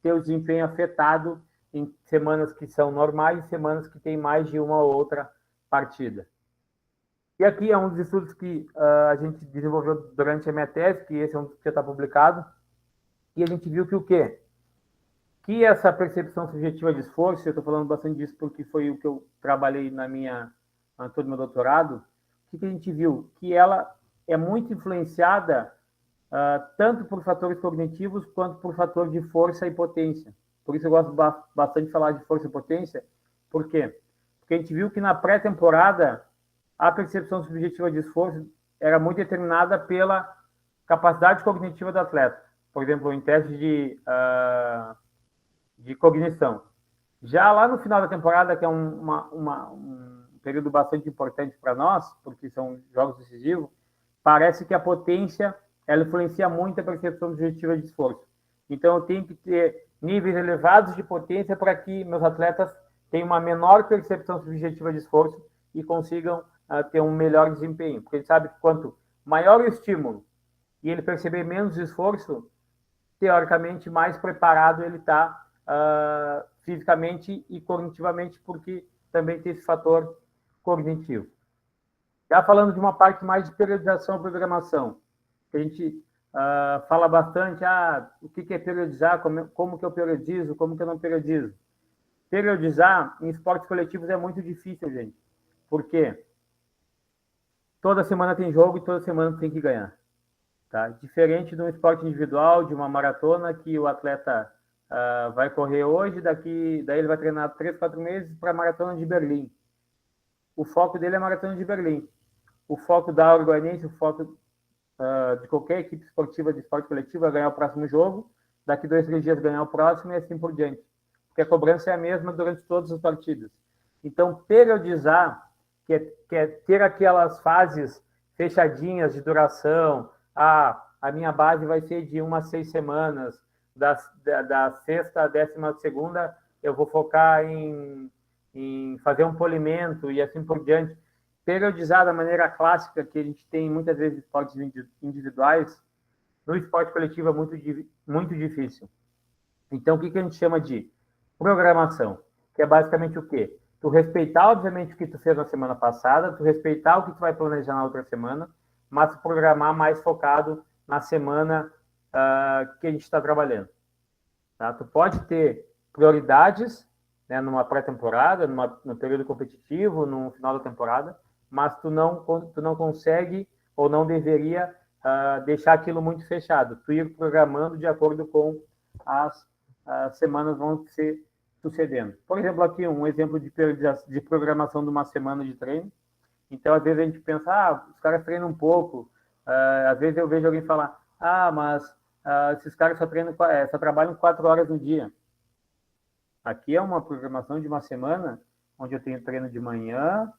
ter o desempenho afetado em semanas que são normais e semanas que têm mais de uma ou outra partida. E aqui é um dos estudos que a gente desenvolveu durante a minha tese, que esse é um que já está publicado, e a gente viu que o quê? Que essa percepção subjetiva de esforço, eu estou falando bastante disso porque foi o que eu trabalhei na todo o meu doutorado, o que a gente viu? Que ela é muito influenciada tanto por fatores cognitivos quanto por fator de força e potência. Por isso eu gosto bastante de falar de força e potência. Por quê? Porque a gente viu que na pré-temporada a percepção subjetiva de esforço era muito determinada pela capacidade cognitiva do atleta. Por exemplo, em testes de cognição. Já lá no final da temporada, que é um período bastante importante para nós, porque são jogos decisivos, parece que a potência ela influencia muito a percepção subjetiva de esforço. Então, eu tenho que ter níveis elevados de potência para que meus atletas tenham uma menor percepção subjetiva de esforço e consigam ter um melhor desempenho. Porque a gente sabe que quanto maior o estímulo e ele perceber menos esforço, teoricamente, mais preparado ele está fisicamente e cognitivamente, porque também tem esse fator cognitivo. Já falando de uma parte mais de periodização e programação, que a gente fala bastante, o que é periodizar, como que eu periodizo, como que eu não periodizo. Periodizar em esportes coletivos é muito difícil, gente. Por quê? Toda semana tem jogo e toda semana tem que ganhar. Tá? Diferente de um esporte individual, de uma maratona, que o atleta vai correr hoje, daí ele vai treinar 3, 4 meses para a Maratona de Berlim. O foco dele é a Maratona de Berlim. O foco da Auro Goianiense, o foco de qualquer equipe esportiva de esporte coletivo é ganhar o próximo jogo, daqui 2, 3 dias ganhar o próximo e assim por diante. Porque a cobrança é a mesma durante todas as partidas. Então, periodizar, que é ter aquelas fases fechadinhas de duração, a minha base vai ser de 1 a 6 semanas, da sexta à 12ª, eu vou focar em fazer um polimento e assim por diante. Periodizar da maneira clássica que a gente tem muitas vezes esportes individuais, no esporte coletivo é muito difícil. Então, o que a gente chama de programação? Que é basicamente o quê? Tu respeitar, obviamente, o que tu fez na semana passada, tu respeitar o que tu vai planejar na outra semana, mas programar mais focado na semana que a gente está trabalhando. Tá? Tu pode ter prioridades, né, numa pré-temporada, no período competitivo, no final da temporada, mas tu não consegue ou não deveria deixar aquilo muito fechado. Tu ir programando de acordo com as semanas vão se sucedendo. Por exemplo, aqui um exemplo de programação de uma semana de treino. Então, às vezes a gente pensa, os caras treinam um pouco. Às vezes eu vejo alguém falar, mas esses caras só trabalham 4 horas no dia. Aqui é uma programação de uma semana onde eu tenho treino de manhã,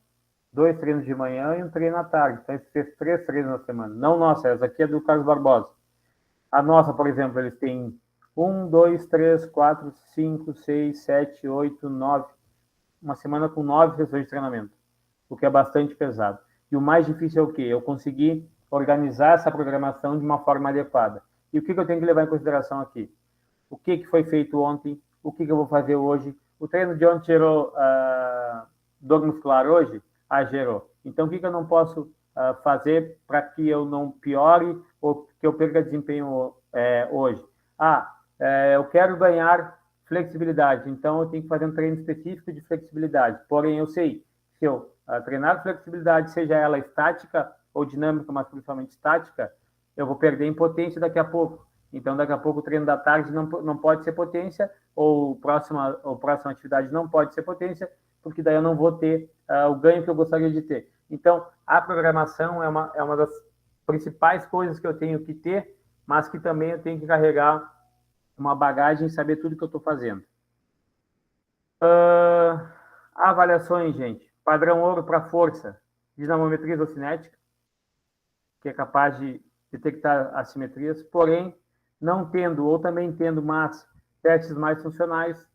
2 treinos de manhã e um treino à tarde. Então, você fez 3 treinos na semana. Não nossa, essa aqui é do Carlos Barbosa. A nossa, por exemplo, eles têm 1, 2, 3, 4, 5, 6, 7, 8, 9. Uma semana com 9 sessões de treinamento, o que é bastante pesado. E o mais difícil é o quê? Eu conseguir organizar essa programação de uma forma adequada. E o que eu tenho que levar em consideração aqui? O que foi feito ontem? O que eu vou fazer hoje? O treino de ontem gerou dor muscular hoje? Gerou. Então, o que eu não posso fazer para que eu não piore ou que eu perca desempenho hoje? Eu quero ganhar flexibilidade, então eu tenho que fazer um treino específico de flexibilidade. Porém, eu sei, se eu treinar flexibilidade, seja ela estática ou dinâmica, mas principalmente estática, eu vou perder em potência daqui a pouco. Então, daqui a pouco o treino da tarde não pode ser potência, ou próxima atividade não pode ser potência, porque daí eu não vou ter o ganho que eu gostaria de ter. Então, a programação é uma das principais coisas que eu tenho que ter, mas que também eu tenho que carregar uma bagagem e saber tudo que eu estou fazendo. Avaliações, gente. Padrão ouro para força. Dinamometria isocinética, que é capaz de detectar assimetrias, porém, não tendo, ou também tendo, mas testes mais funcionais.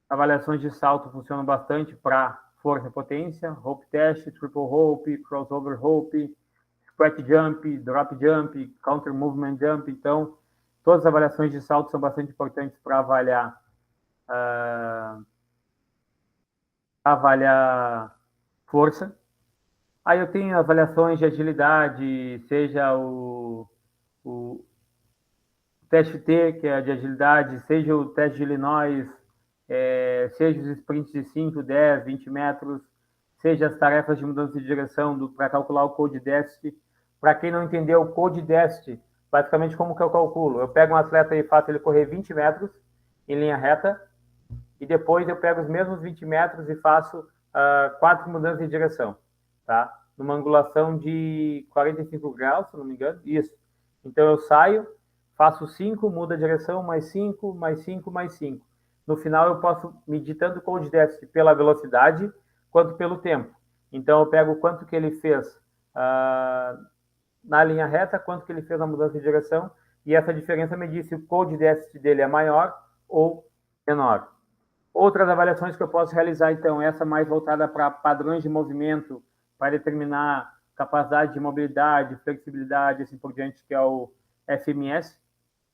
Avaliações de salto funcionam bastante para força e potência, rope test, triple rope, crossover rope, squat jump, drop jump, counter movement jump. Então, todas as avaliações de salto são bastante importantes para avaliar força. Aí eu tenho avaliações de agilidade, seja o teste T, que é de agilidade, seja o teste de Illinois, seja os sprints de 5, 10, 20 metros, seja as tarefas de mudança de direção para calcular o code déficit. Para quem não entendeu, o code déficit, basicamente como que eu calculo? Eu pego um atleta e faço ele correr 20 metros em linha reta, e depois eu pego os mesmos 20 metros e faço 4 mudanças de direção, tá? Numa angulação de 45 graus, se não me engano, isso. Então eu saio, faço 5, muda a direção, mais 5, mais 5, mais 5. No final eu posso medir tanto o code déficit pela velocidade, quanto pelo tempo. Então eu pego quanto que ele fez na linha reta, quanto que ele fez na mudança de direção, e essa diferença me diz se o code déficit dele é maior ou menor. Outras avaliações que eu posso realizar, então, essa mais voltada para padrões de movimento, para determinar capacidade de mobilidade, flexibilidade, assim por diante, que é o FMS,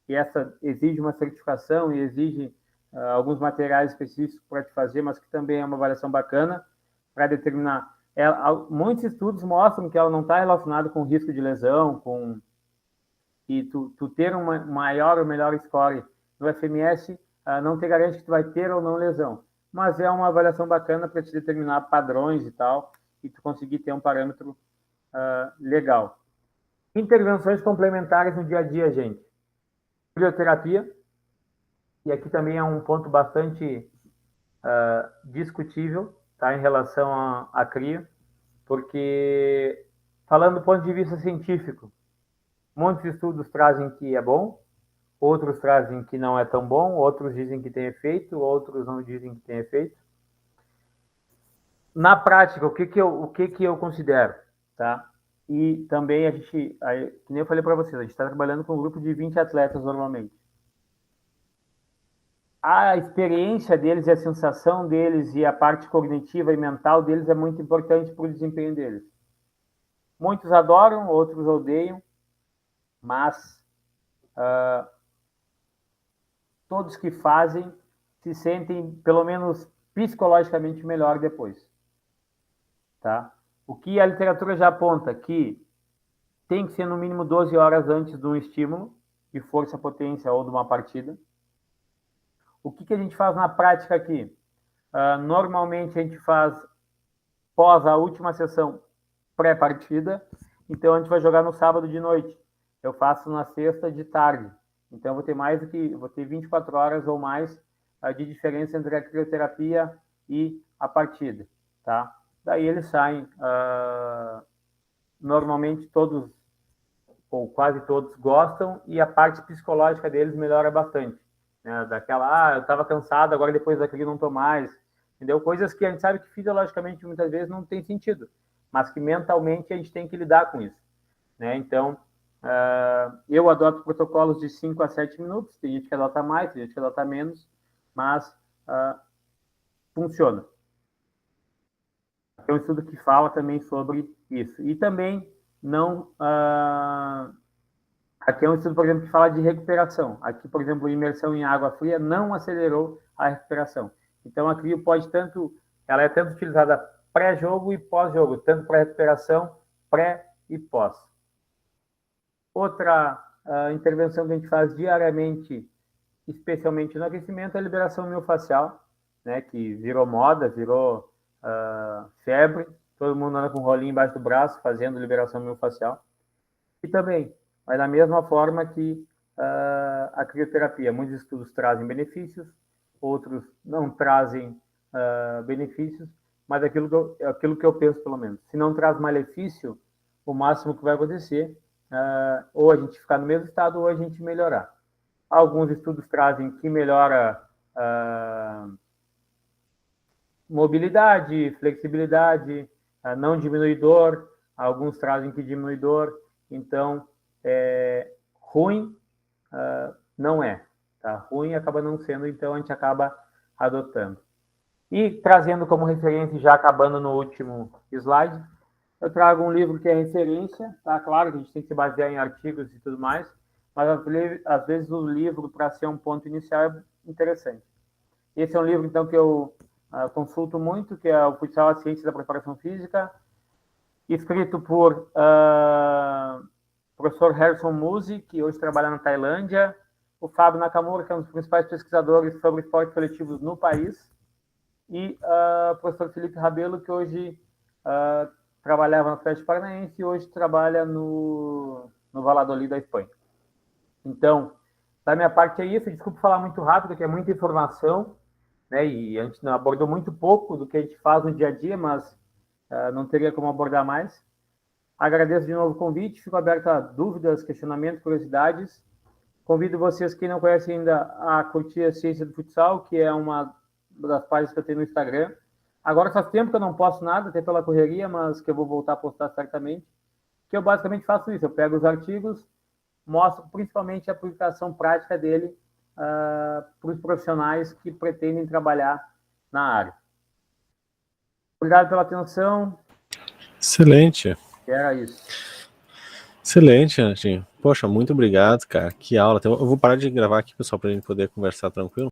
e essa exige uma certificação e exige alguns materiais específicos para te fazer, mas que também é uma avaliação bacana para determinar. Muitos estudos mostram que ela não está relacionada com risco de lesão, e tu ter um maior ou melhor score no FMS não te garante que tu vai ter ou não lesão, mas é uma avaliação bacana para te determinar padrões e tal, e tu conseguir ter um parâmetro legal. Intervenções complementares no dia a dia, gente. Crioterapia, e aqui também é um ponto bastante discutível, tá, em relação à CRIO, porque, falando do ponto de vista científico, muitos estudos trazem que é bom, outros trazem que não é tão bom, outros dizem que tem efeito, outros não dizem que tem efeito. Na prática, o que eu considero, tá? E também a gente, que nem eu falei para vocês, a gente está trabalhando com um grupo de 20 atletas normalmente. A experiência deles e a sensação deles e a parte cognitiva e mental deles é muito importante para o desempenho deles. Muitos adoram, outros odeiam, mas todos que fazem se sentem, pelo menos psicologicamente, melhor depois. Tá? O que a literatura já aponta que tem que ser no mínimo 12 horas antes de um estímulo, de força, potência ou de uma partida. O que a gente faz na prática aqui? Normalmente a gente faz pós a última sessão pré-partida, então a gente vai jogar no sábado de noite. Eu faço na sexta de tarde. Então eu vou ter 24 horas ou mais de diferença entre a crioterapia e a partida, tá? Daí eles saem, normalmente todos, ou quase todos, gostam, e a parte psicológica deles melhora bastante. Né? Daquela, eu estava cansado, agora depois daquilo não estou mais. Entendeu? Coisas que a gente sabe que fisiologicamente muitas vezes não tem sentido, mas que mentalmente a gente tem que lidar com isso. Né? Então, eu adoto protocolos de 5 a 7 minutos, tem gente que adota mais, tem gente que adota menos, mas funciona. Tem um estudo que fala também sobre isso. E também não... aqui é um estudo, por exemplo, que fala de recuperação. Aqui, por exemplo, imersão em água fria não acelerou a recuperação. Então, a CRIO pode ela é tanto utilizada pré-jogo e pós-jogo, tanto para recuperação, pré e pós. Outra intervenção que a gente faz diariamente, especialmente no aquecimento, é a liberação miofascial, né, que virou moda, virou febre. Todo mundo anda com um rolinho embaixo do braço, fazendo liberação miofascial. E também, mas da mesma forma que a crioterapia. Muitos estudos trazem benefícios, outros não trazem benefícios, mas aquilo que eu penso, pelo menos. Se não traz malefício, o máximo que vai acontecer, ou a gente ficar no mesmo estado, ou a gente melhorar. Alguns estudos trazem que melhora mobilidade, flexibilidade, não diminui dor, alguns trazem que diminui dor, então, ruim não é, tá? Ruim acaba não sendo, então a gente acaba adotando. E trazendo como referência, já acabando no último slide, eu trago um livro que é referência, tá? Claro que a gente tem que se basear em artigos e tudo mais, mas às vezes o livro, para ser um ponto inicial, é interessante. Esse é um livro, então, que eu consulto muito, que é o Futsal, a Ciência da Preparação Física, escrito por professor Harrison Musi, que hoje trabalha na Tailândia, o Fábio Nakamura, que é um dos principais pesquisadores sobre esportes coletivos no país, e o professor Felipe Rabelo, que hoje trabalhava no Atlético Paranaense e hoje trabalha no Valladolid da Espanha. Então, da minha parte é isso. Desculpa falar muito rápido, que é muita informação, né? E a gente abordou muito pouco do que a gente faz no dia a dia, mas não teria como abordar mais. Agradeço de novo o convite, fico aberto a dúvidas, questionamentos, curiosidades. Convido vocês que não conhecem ainda a curtir a Ciência do Futsal, que é uma das páginas que eu tenho no Instagram. Agora faz tempo que eu não posto nada, até pela correria, mas que eu vou voltar a postar certamente. Que eu basicamente faço isso, eu pego os artigos, mostro principalmente a aplicação prática dele para os profissionais que pretendem trabalhar na área. Obrigado pela atenção. Excelente. Era isso. Excelente, Renatinho. Poxa, muito obrigado, cara. Que aula. Eu vou parar de gravar aqui, pessoal, para a gente poder conversar tranquilo.